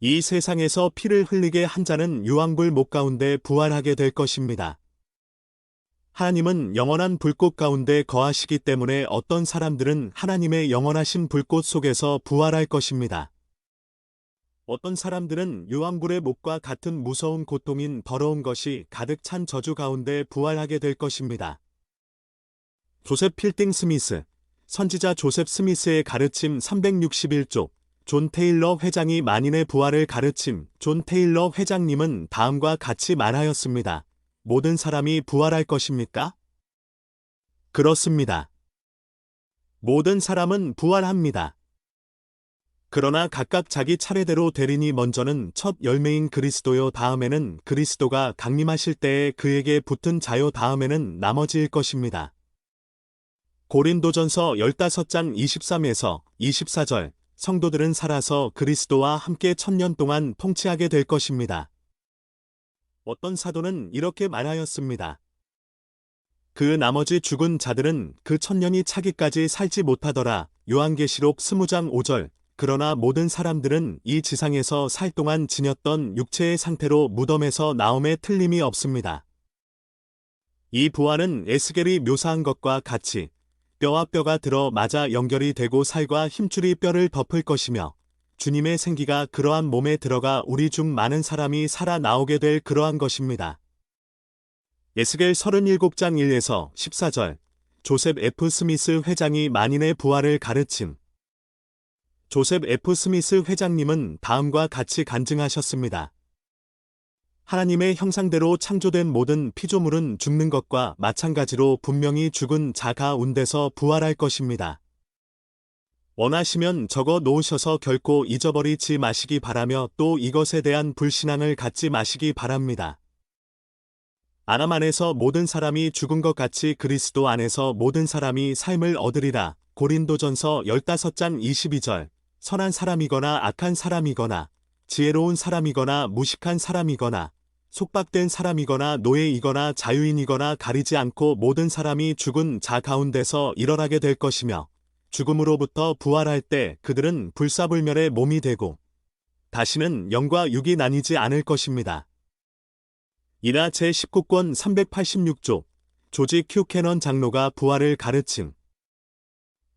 이 세상에서 피를 흘리게 한 자는 유황불 목 가운데 부활하게 될 것입니다. 하나님은 영원한 불꽃 가운데 거하시기 때문에 어떤 사람들은 하나님의 영원하신 불꽃 속에서 부활할 것입니다. 어떤 사람들은 유황불의 목과 같은 무서운 고통인 더러운 것이 가득 찬 저주 가운데 부활하게 될 것입니다. 조셉 필딩 스미스, 선지자 조셉 스미스의 가르침 361쪽, 존 테일러 회장이 만인의 부활을 가르침. 존 테일러 회장님은 다음과 같이 말하였습니다. 모든 사람이 부활할 것입니까? 그렇습니다. 모든 사람은 부활합니다. 그러나 각각 자기 차례대로 되리니 먼저는 첫 열매인 그리스도요, 다음에는 그리스도가 강림하실 때에 그에게 붙은 자요, 다음에는 나머지일 것입니다. 고린도전서 15장 23에서 24절. 성도들은 살아서 그리스도와 함께 1000년 동안 통치하게 될 것입니다. 어떤 사도는 이렇게 말하였습니다. 그 나머지 죽은 자들은 그 1000년이 차기까지 살지 못하더라. 요한계시록 20장 5절. 그러나 모든 사람들은 이 지상에서 살 동안 지녔던 육체의 상태로 무덤에서 나옴에 틀림이 없습니다. 이 부활은 에스겔이 묘사한 것과 같이 뼈와 뼈가 들어 맞아 연결이 되고 살과 힘줄이 뼈를 덮을 것이며 주님의 생기가 그러한 몸에 들어가 우리 중 많은 사람이 살아나오게 될 그러한 것입니다. 에스겔 37장 1에서 14절. 조셉 F. 스미스 회장이 만인의 부활을 가르침. 조셉 F. 스미스 회장님은 다음과 같이 간증하셨습니다. 하나님의 형상대로 창조된 모든 피조물은 죽는 것과 마찬가지로 분명히 죽은 자 가운데서 부활할 것입니다. 원하시면 적어 놓으셔서 결코 잊어버리지 마시기 바라며 또 이것에 대한 불신앙을 갖지 마시기 바랍니다. 아담 안에서 모든 사람이 죽은 것 같이 그리스도 안에서 모든 사람이 삶을 얻으리라. 고린도전서 15장 22절. 선한 사람이거나 악한 사람이거나 지혜로운 사람이거나 무식한 사람이거나 속박된 사람이거나 노예이거나 자유인이거나 가리지 않고 모든 사람이 죽은 자 가운데서 일어나게 될 것이며 죽음으로부터 부활할 때 그들은 불사불멸의 몸이 되고 다시는 영과 육이 나뉘지 않을 것입니다. 이나 제19권 386조 조지 큐 캐넌 장로가 부활을 가르침.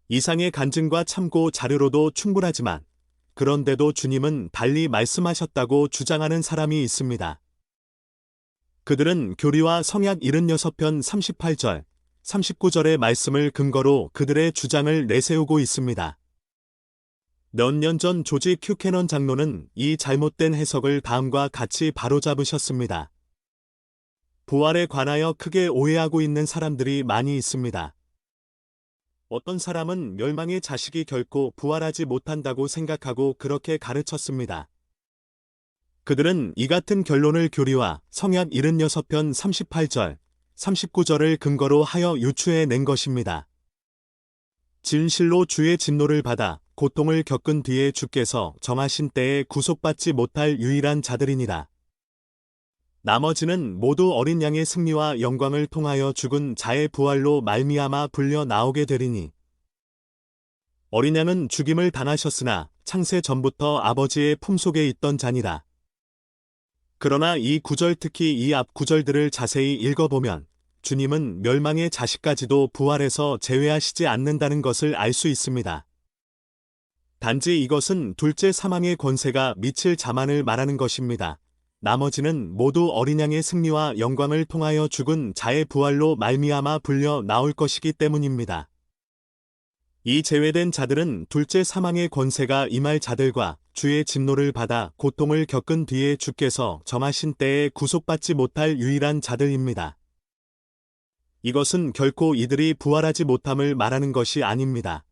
이상의 간증과 참고 자료로도 충분하지만 그런데도 주님은 달리 말씀하셨다고 주장하는 사람이 있습니다. 그들은 교리와 성약 76편 38절, 39절의 말씀을 근거로 그들의 주장을 내세우고 있습니다. 몇 년 전 조지 큐 캐넌 장로는 이 잘못된 해석을 다음과 같이 바로잡으셨습니다. 부활에 관하여 크게 오해하고 있는 사람들이 많이 있습니다. 어떤 사람은 멸망의 자식이 결코 부활하지 못한다고 생각하고 그렇게 가르쳤습니다. 그들은 이 같은 결론을 교리와 성약 76편 38절, 39절을 근거로 하여 유추해낸 것입니다. 진실로 주의 진노를 받아 고통을 겪은 뒤에 주께서 정하신 때에 구속받지 못할 유일한 자들이니라. 나머지는 모두 어린 양의 승리와 영광을 통하여 죽은 자의 부활로 말미암아 불려 나오게 되리니 어린 양은 죽임을 당하셨으나 창세 전부터 아버지의 품속에 있던 자니라. 그러나 이 구절, 특히 이 앞 구절들을 자세히 읽어보면 주님은 멸망의 자식까지도 부활에서 제외하시지 않는다는 것을 알 수 있습니다. 단지 이것은 둘째 사망의 권세가 미칠 자만을 말하는 것입니다. 나머지는 모두 어린 양의 승리와 영광을 통하여 죽은 자의 부활로 말미암아 불려 나올 것이기 때문입니다. 이 제외된 자들은 둘째 사망의 권세가 임할 자들과 주의 진노를 받아 고통을 겪은 뒤에 주께서 정하신 때에 구속받지 못할 유일한 자들입니다. 이것은 결코 이들이 부활하지 못함을 말하는 것이 아닙니다.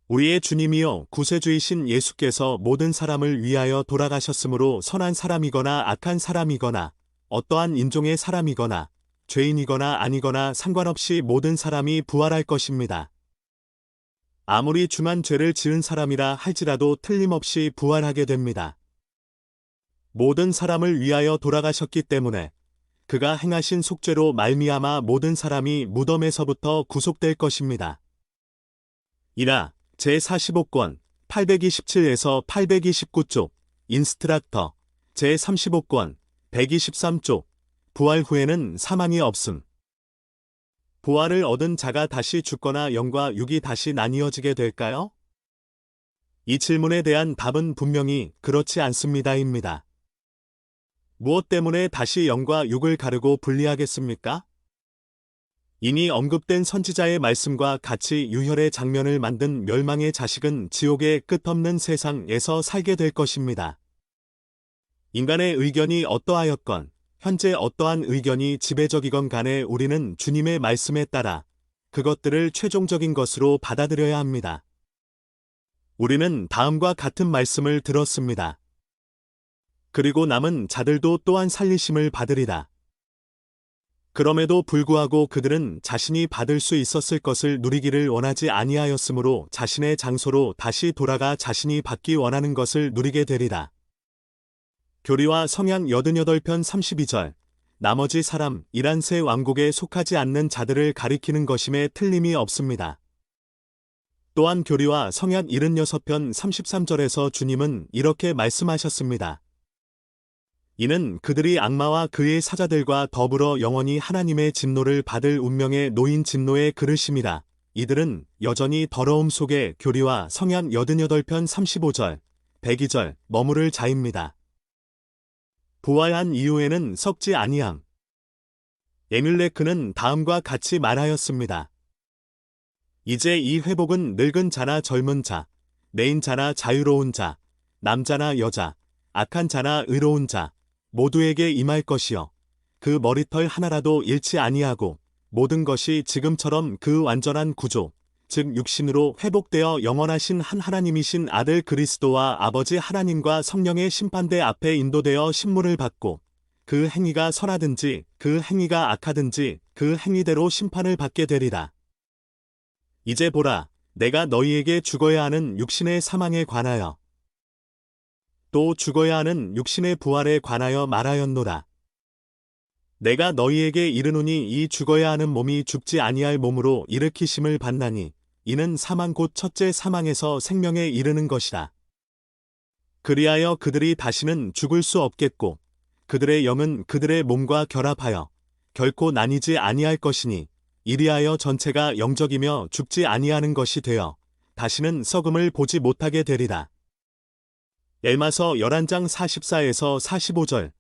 우리의 주님이여 구세주이신 예수께서 모든 사람을 위하여 돌아가셨으므로 선한 사람이거나 악한 사람이거나 어떠한 인종의 사람이거나 죄인이거나 아니거나 상관없이 모든 사람이 부활할 것입니다. 아무리 중한 죄를 지은 사람이라 할지라도 틀림없이 부활하게 됩니다. 모든 사람을 위하여 돌아가셨기 때문에 그가 행하신 속죄로 말미암아 모든 사람이 무덤에서부터 구속될 것입니다. 이라 제45권 827에서 829쪽 인스트락터 제35권 123쪽 부활 후에는 사망이 없음. 부활을 얻은 자가 다시 죽거나 영과 육이 다시 나뉘어지게 될까요? 이 질문에 대한 답은 분명히 그렇지 않습니다입니다. 무엇 때문에 다시 영과 육을 가르고 분리하겠습니까? 이니 언급된 선지자의 말씀과 같이 유혈의 장면을 만든 멸망의 자식은 지옥의 끝없는 세상에서 살게 될 것입니다. 인간의 의견이 어떠하였건 현재 어떠한 의견이 지배적이건 간에 우리는 주님의 말씀에 따라 그것들을 최종적인 것으로 받아들여야 합니다. 우리는 다음과 같은 말씀을 들었습니다. 그리고 남은 자들도 또한 살리심을 받으리라. 그럼에도 불구하고 그들은 자신이 받을 수 있었을 것을 누리기를 원하지 아니하였으므로 자신의 장소로 다시 돌아가 자신이 받기 원하는 것을 누리게 되리라. 교리와 성약 88편 32절 나머지 사람이란 새 왕국에 속하지 않는 자들을 가리키는 것임에 틀림이 없습니다. 또한 교리와 성약 76편 33절에서 주님은 이렇게 말씀하셨습니다. 이는 그들이 악마와 그의 사자들과 더불어 영원히 하나님의 진노를 받을 운명의 노인 진노의 그릇임이라. 이들은 여전히 더러움 속에 교리와 성약 88편 35절, 102절 머무를 자입니다. 부활한 이후에는 썩지 아니함. 에뮬레크는 다음과 같이 말하였습니다. 이제 이 회복은 늙은 자나 젊은 자, 매인 자나 자유로운 자, 남자나 여자, 악한 자나 의로운 자 모두에게 임할 것이요 그 머리털 하나라도 잃지 아니하고 모든 것이 지금처럼 그 완전한 구조 즉 육신으로 회복되어 영원하신 한 하나님이신 아들 그리스도와 아버지 하나님과 성령의 심판대 앞에 인도되어 신문을 받고 그 행위가 선하든지 그 행위가 악하든지 그 행위대로 심판을 받게 되리라. 이제 보라, 내가 너희에게 죽어야 하는 육신의 사망에 관하여 또 죽어야 하는 육신의 부활에 관하여 말하였노라. 내가 너희에게 이르노니 이 죽어야 하는 몸이 죽지 아니할 몸으로 일으키심을 받나니 이는 사망 곧 첫째 사망에서 생명에 이르는 것이라. 그리하여 그들이 다시는 죽을 수 없겠고 그들의 영은 그들의 몸과 결합하여 결코 나뉘지 아니할 것이니 이리하여 전체가 영적이며 죽지 아니하는 것이 되어 다시는 썩음을 보지 못하게 되리라. 엘마서 11장 44에서 45절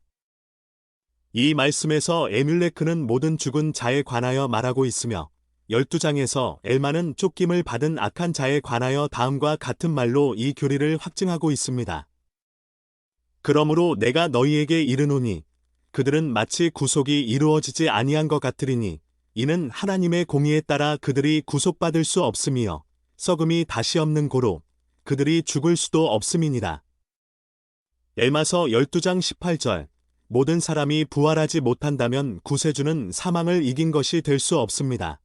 이 말씀에서 에뮬레크는 모든 죽은 자에 관하여 말하고 있으며 12장에서 엘마는 쫓김을 받은 악한 자에 관하여 다음과 같은 말로 이 교리를 확증하고 있습니다. 그러므로 내가 너희에게 이르노니 그들은 마치 구속이 이루어지지 아니한 것 같으리니 이는 하나님의 공의에 따라 그들이 구속받을 수 없음이요 썩음이 다시 없는 고로 그들이 죽을 수도 없음이니라. 엘마서 12장 18절 모든 사람이 부활하지 못한다면 구세주는 사망을 이긴 것이 될 수 없습니다.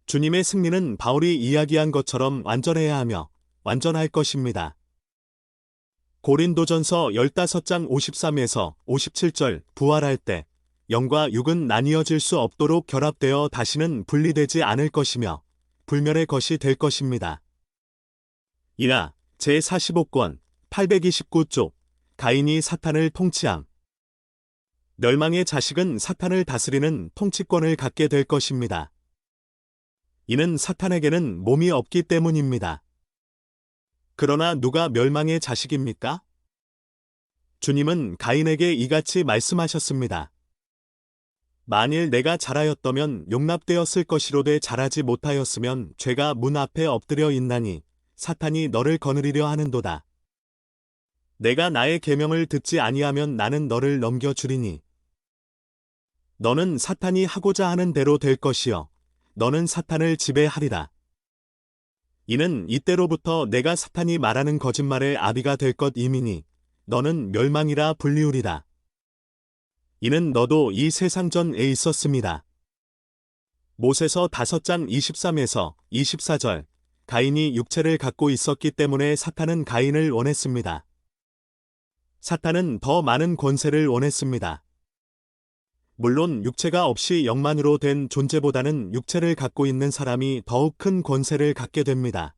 주님의 승리는 바울이 이야기한 것처럼 완전해야 하며 완전할 것입니다. 고린도전서 15장 53에서 57절 부활할 때 영과 육은 나뉘어질 수 없도록 결합되어 다시는 분리되지 않을 것이며 불멸의 것이 될 것입니다. 이나 제45권 829쪽 가인이 사탄을 통치함. 멸망의 자식은 사탄을 다스리는 통치권을 갖게 될 것입니다. 이는 사탄에게는 몸이 없기 때문입니다. 그러나 누가 멸망의 자식입니까? 주님은 가인에게 이같이 말씀하셨습니다. 만일 내가 잘하였다면 용납되었을 것이로되 잘하지 못하였으면 죄가 문 앞에 엎드려 있나니 사탄이 너를 거느리려 하는도다. 내가 나의 계명을 듣지 아니하면 나는 너를 넘겨주리니 너는 사탄이 하고자 하는 대로 될 것이요 너는 사탄을 지배하리라. 이는 이때로부터 내가 사탄이 말하는 거짓말의 아비가 될 것임이니 너는 멸망이라 불리우리라. 이는 너도 이 세상 전에 있었습니다. 모세서 5장 23에서 24절 가인이 육체를 갖고 있었기 때문에 사탄은 가인을 원했습니다. 사탄은 더 많은 권세를 원했습니다. 물론 육체가 없이 영만으로 된 존재보다는 육체를 갖고 있는 사람이 더욱 큰 권세를 갖게 됩니다.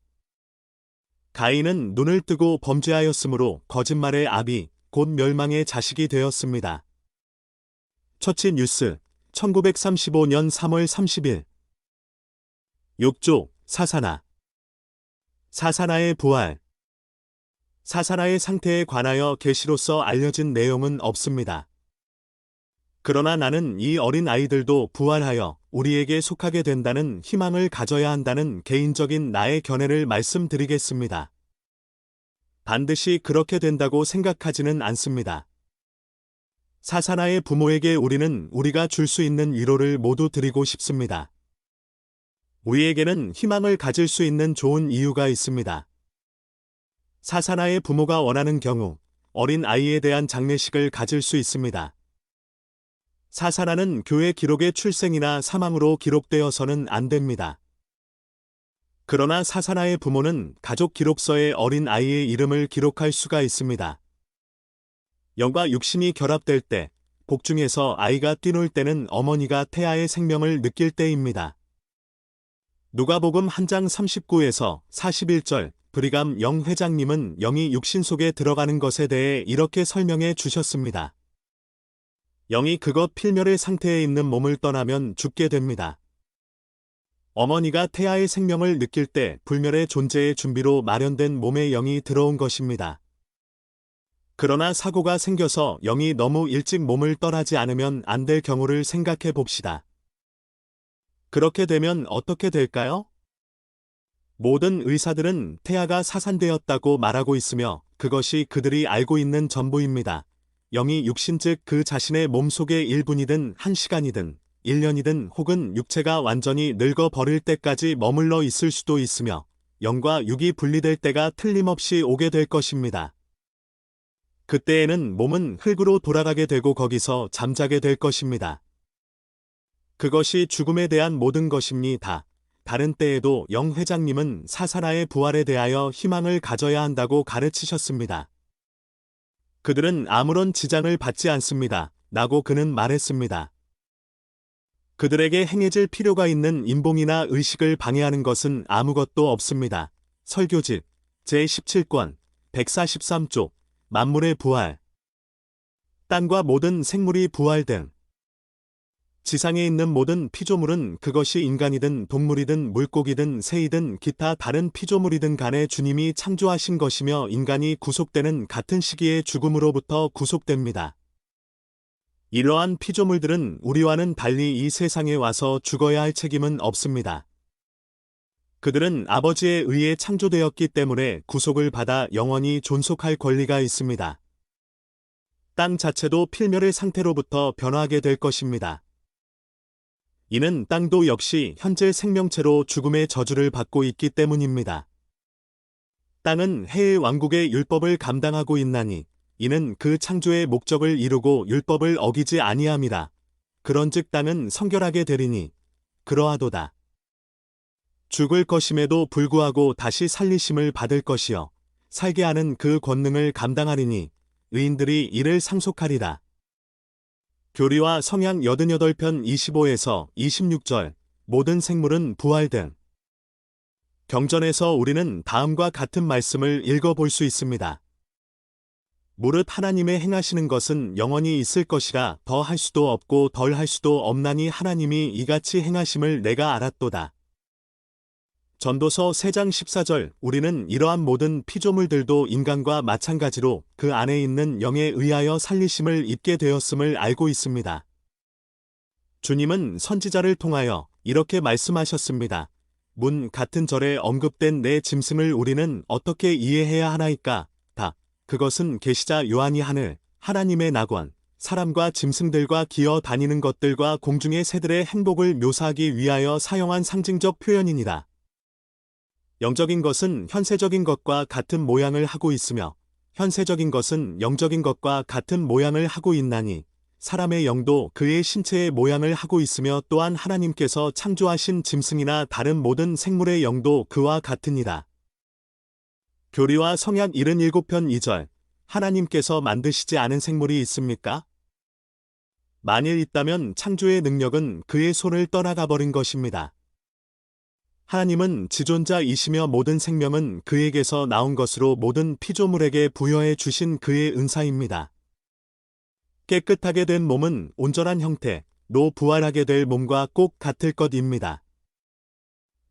가인은 눈을 뜨고 범죄하였으므로 거짓말의 아비, 곧 멸망의 자식이 되었습니다. 처치 뉴스 1935년 3월 30일 6조 사사나 사사나의 부활 사사나의 상태에 관하여 계시로서 알려진 내용은 없습니다. 그러나 나는 이 어린 아이들도 부활하여 우리에게 속하게 된다는 희망을 가져야 한다는 개인적인 나의 견해를 말씀드리겠습니다. 반드시 그렇게 된다고 생각하지는 않습니다. 사사나의 부모에게 우리는 우리가 줄 수 있는 위로를 모두 드리고 싶습니다. 우리에게는 희망을 가질 수 있는 좋은 이유가 있습니다. 사사나의 부모가 원하는 경우 어린 아이에 대한 장례식을 가질 수 있습니다. 사사나는 교회 기록의 출생이나 사망으로 기록되어서는 안 됩니다. 그러나 사사나의 부모는 가족 기록서에 어린 아이의 이름을 기록할 수가 있습니다. 영과 육신이 결합될 때, 복중에서 아이가 뛰놀 때는 어머니가 태아의 생명을 느낄 때입니다. 누가복음 1장 39에서 41절 브리감 영 회장님은 영이 육신 속에 들어가는 것에 대해 이렇게 설명해 주셨습니다. 영이 그것 필멸의 상태에 있는 몸을 떠나면 죽게 됩니다. 어머니가 태아의 생명을 느낄 때 불멸의 존재의 준비로 마련된 몸에 영이 들어온 것입니다. 그러나 사고가 생겨서 영이 너무 일찍 몸을 떠나지 않으면 안 될 경우를 생각해 봅시다. 그렇게 되면 어떻게 될까요? 모든 의사들은 태아가 사산되었다고 말하고 있으며 그것이 그들이 알고 있는 전부입니다. 영이 육신 즉 그 자신의 몸속의 1분이든 1시간이든 1년이든 혹은 육체가 완전히 늙어 버릴 때까지 머물러 있을 수도 있으며 영과 육이 분리될 때가 틀림없이 오게 될 것입니다. 그때에는 몸은 흙으로 돌아가게 되고 거기서 잠자게 될 것입니다. 그것이 죽음에 대한 모든 것입니다. 다른 때에도 영 회장님은 사사나의 부활에 대하여 희망을 가져야 한다고 가르치셨습니다. 그들은 아무런 지장을 받지 않습니다. 라고 그는 말했습니다. 그들에게 행해질 필요가 있는 인봉이나 의식을 방해하는 것은 아무것도 없습니다. 설교집 제17권 143쪽 만물의 부활 땅과 모든 생물이 부활 등 지상에 있는 모든 피조물은 그것이 인간이든 동물이든 물고기든 새이든 기타 다른 피조물이든 간에 주님이 창조하신 것이며 인간이 구속되는 같은 시기에 죽음으로부터 구속됩니다. 이러한 피조물들은 우리와는 달리 이 세상에 와서 죽어야 할 책임은 없습니다. 그들은 아버지에 의해 창조되었기 때문에 구속을 받아 영원히 존속할 권리가 있습니다. 땅 자체도 필멸의 상태로부터 변화하게 될 것입니다. 이는 땅도 역시 현재 생명체로 죽음의 저주를 받고 있기 때문입니다. 땅은 해의 왕국의 율법을 감당하고 있나니 이는 그 창조의 목적을 이루고 율법을 어기지 아니함이라. 그런즉 땅은 성결하게 되리니 그러하도다. 죽을 것임에도 불구하고 다시 살리심을 받을 것이요 살게 하는 그 권능을 감당하리니 의인들이 이를 상속하리라. 교리와 성향 88편 25에서 26절 모든 생물은 부활 등 경전에서 우리는 다음과 같은 말씀을 읽어볼 수 있습니다. 무릇 하나님의 행하시는 것은 영원히 있을 것이라 더 할 수도 없고 덜 할 수도 없나니 하나님이 이같이 행하심을 내가 알았도다. 전도서 3장 14절 우리는 이러한 모든 피조물들도 인간과 마찬가지로 그 안에 있는 영에 의하여 살리심을 입게 되었음을 알고 있습니다. 주님은 선지자를 통하여 이렇게 말씀하셨습니다. 문 같은 절에 언급된 내 짐승을 우리는 어떻게 이해해야 하나이까? 다. 그것은 계시자 요한이 하늘, 하나님의 낙원, 사람과 짐승들과 기어 다니는 것들과 공중의 새들의 행복을 묘사하기 위하여 사용한 상징적 표현이니라. 영적인 것은 현세적인 것과 같은 모양을 하고 있으며 현세적인 것은 영적인 것과 같은 모양을 하고 있나니 사람의 영도 그의 신체의 모양을 하고 있으며 또한 하나님께서 창조하신 짐승이나 다른 모든 생물의 영도 그와 같으니라. 교리와 성약 77편 2절 하나님께서 만드시지 않은 생물이 있습니까? 만일 있다면 창조의 능력은 그의 손을 떠나가 버린 것입니다. 하나님은 지존자이시며 모든 생명은 그에게서 나온 것으로 모든 피조물에게 부여해 주신 그의 은사입니다. 깨끗하게 된 몸은 온전한 형태, 부활하게 될 몸과 꼭 같을 것입니다.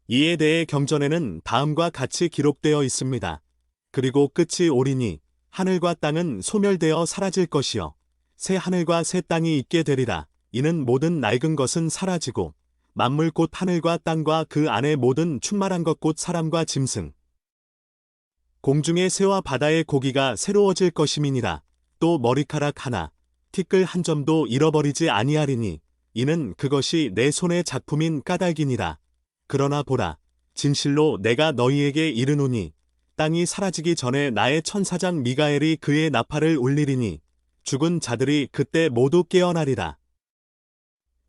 이에 대해 경전에는 다음과 같이 기록되어 있습니다. 그리고 끝이 오리니 하늘과 땅은 소멸되어 사라질 것이요 새 하늘과 새 땅이 있게 되리라. 이는 모든 낡은 것은 사라지고 만물 곧 하늘과 땅과 그 안에 모든 충만한 것 곧 사람과 짐승 공중의 새와 바다의 고기가 새로워질 것임이니라. 또 머리카락 하나 티끌 한 점도 잃어버리지 아니하리니 이는 그것이 내 손의 작품인 까닭이니라. 그러나 보라 진실로 내가 너희에게 이르노니 땅이 사라지기 전에 나의 천사장 미가엘이 그의 나팔을 울리리니 죽은 자들이 그때 모두 깨어나리라.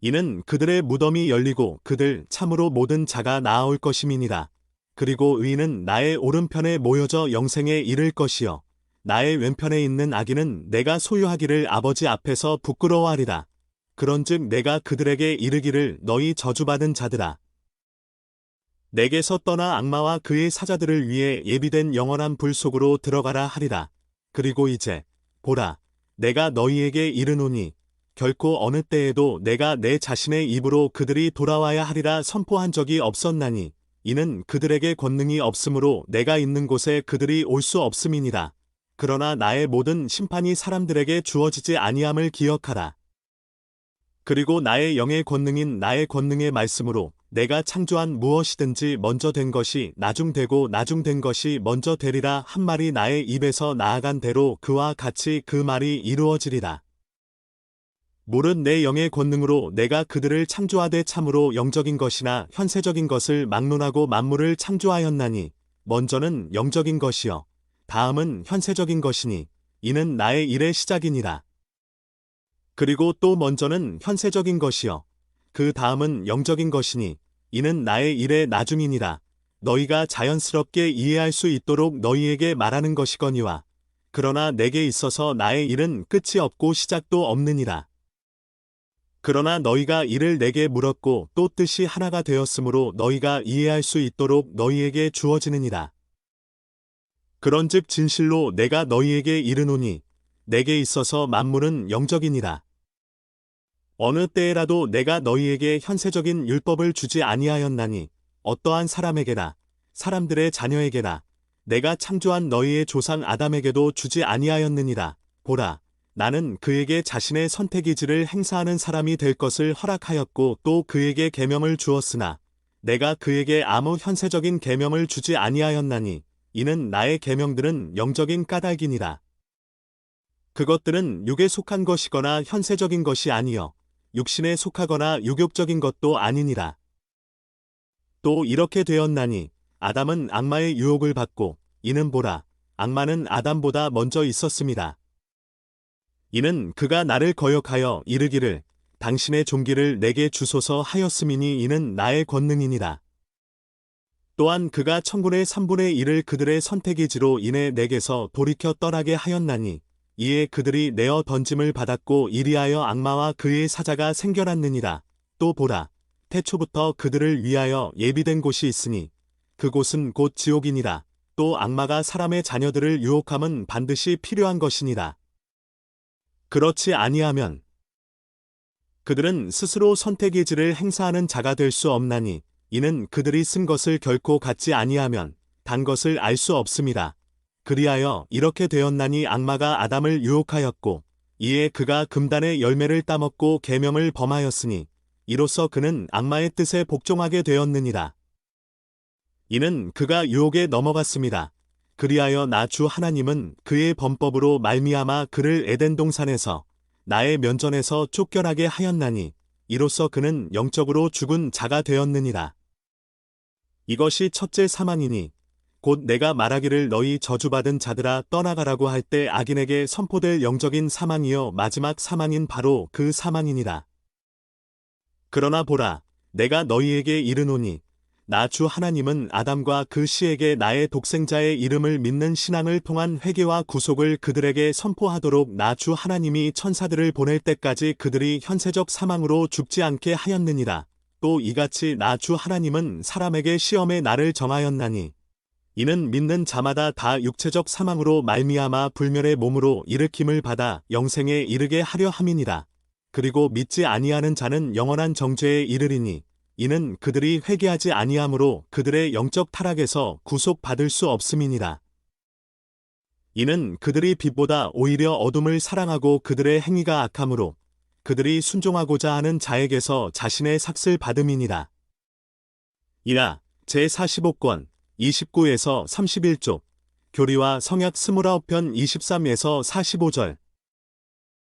이는 그들의 무덤이 열리고 그들 참으로 모든 자가 나아올 것임이니라. 그리고 의인은 나의 오른편에 모여져 영생에 이를 것이요 나의 왼편에 있는 악인은 내가 소유하기를 아버지 앞에서 부끄러워하리라. 그런즉 내가 그들에게 이르기를 너희 저주받은 자들아 내게서 떠나 악마와 그의 사자들을 위해 예비된 영원한 불 속으로 들어가라 하리라. 그리고 이제 보라 내가 너희에게 이르노니 결코 어느 때에도 내가 내 자신의 입으로 그들이 돌아와야 하리라 선포한 적이 없었나니 이는 그들에게 권능이 없으므로 내가 있는 곳에 그들이 올 수 없음이니라. 그러나 나의 모든 심판이 사람들에게 주어지지 아니함을 기억하라. 그리고 나의 영의 권능인 나의 권능의 말씀으로 내가 창조한 무엇이든지 먼저 된 것이 나중되고 나중된 것이 먼저 되리라 한 말이 나의 입에서 나아간 대로 그와 같이 그 말이 이루어지리라. 무릇 내 영의 권능으로 내가 그들을 창조하되 참으로 영적인 것이나 현세적인 것을 막론하고 만물을 창조하였나니 먼저는 영적인 것이요 다음은 현세적인 것이니 이는 나의 일의 시작이니라. 그리고 또 먼저는 현세적인 것이요 그 다음은 영적인 것이니 이는 나의 일의 나중이니라. 너희가 자연스럽게 이해할 수 있도록 너희에게 말하는 것이거니와 그러나 내게 있어서 나의 일은 끝이 없고 시작도 없느니라. 그러나 너희가 이를 내게 물었고 또 뜻이 하나가 되었으므로 너희가 이해할 수 있도록 너희에게 주어지느니라. 그런즉 진실로 내가 너희에게 이르노니 내게 있어서 만물은 영적이니라. 어느 때에라도 내가 너희에게 현세적인 율법을 주지 아니하였나니 어떠한 사람에게나 사람들의 자녀에게나 내가 창조한 너희의 조상 아담에게도 주지 아니하였느니라. 보라 나는 그에게 자신의 선택의지를 행사하는 사람이 될 것을 허락하였고 또 그에게 계명을 주었으나 내가 그에게 아무 현세적인 계명을 주지 아니하였나니 이는 나의 계명들은 영적인 까닭이니라. 그것들은 육에 속한 것이거나 현세적인 것이 아니요 육신에 속하거나 유욕적인 것도 아니니라. 또 이렇게 되었나니 아담은 악마의 유혹을 받고 이는 보라 악마는 아담보다 먼저 있었습니다. 이는 그가 나를 거역하여 이르기를 당신의 종기를 내게 주소서 하였음이니 이는 나의 권능이니라. 또한 그가 천군의 3분의 1을 그들의 선택의지로 인해 내게서 돌이켜 떠나게 하였나니 이에 그들이 내어 던짐을 받았고 이리하여 악마와 그의 사자가 생겨났느니라. 또 보라 태초부터 그들을 위하여 예비된 곳이 있으니 그곳은 곧 지옥이니라. 또 악마가 사람의 자녀들을 유혹함은 반드시 필요한 것이니라. 그렇지 아니하면 그들은 스스로 선택의 지를 행사하는 자가 될 수 없나니 이는 그들이 쓴 것을 결코 갖지 아니하면 단 것을 알 수 없음이라. 그리하여 이렇게 되었나니 악마가 아담을 유혹하였고 이에 그가 금단의 열매를 따먹고 계명을 범하였으니 이로써 그는 악마의 뜻에 복종하게 되었느니라. 이는 그가 유혹에 넘어갔습니다. 그리하여 나 주 하나님은 그의 범법으로 말미암아 그를 에덴 동산에서 나의 면전에서 쫓겨나게 하였나니 이로써 그는 영적으로 죽은 자가 되었느니라. 이것이 첫째 사망이니 곧 내가 말하기를 너희 저주받은 자들아 떠나가라고 할 때 악인에게 선포될 영적인 사망이요 마지막 사망인 바로 그 사망이니라. 그러나 보라, 내가 너희에게 이르노니 나 주 하나님은 아담과 그 씨에게 나의 독생자의 이름을 믿는 신앙을 통한 회개와 구속을 그들에게 선포하도록 나 주 하나님이 천사들을 보낼 때까지 그들이 현세적 사망으로 죽지 않게 하였느니라. 또 이같이 나 주 하나님은 사람에게 시험의 날을 정하였나니 이는 믿는 자마다 다 육체적 사망으로 말미암아 불멸의 몸으로 일으킴을 받아 영생에 이르게 하려 함이니라. 그리고 믿지 아니하는 자는 영원한 정죄에 이르리니 이는 그들이 회개하지 아니하므로 그들의 영적 타락에서 구속받을 수 없음이니라. 이는 그들이 빛보다 오히려 어둠을 사랑하고 그들의 행위가 악함으로 그들이 순종하고자 하는 자에게서 자신의 삭슬 받음이니라. 이라 제45권 29에서 31쪽 교리와 성약 29편 23에서 45절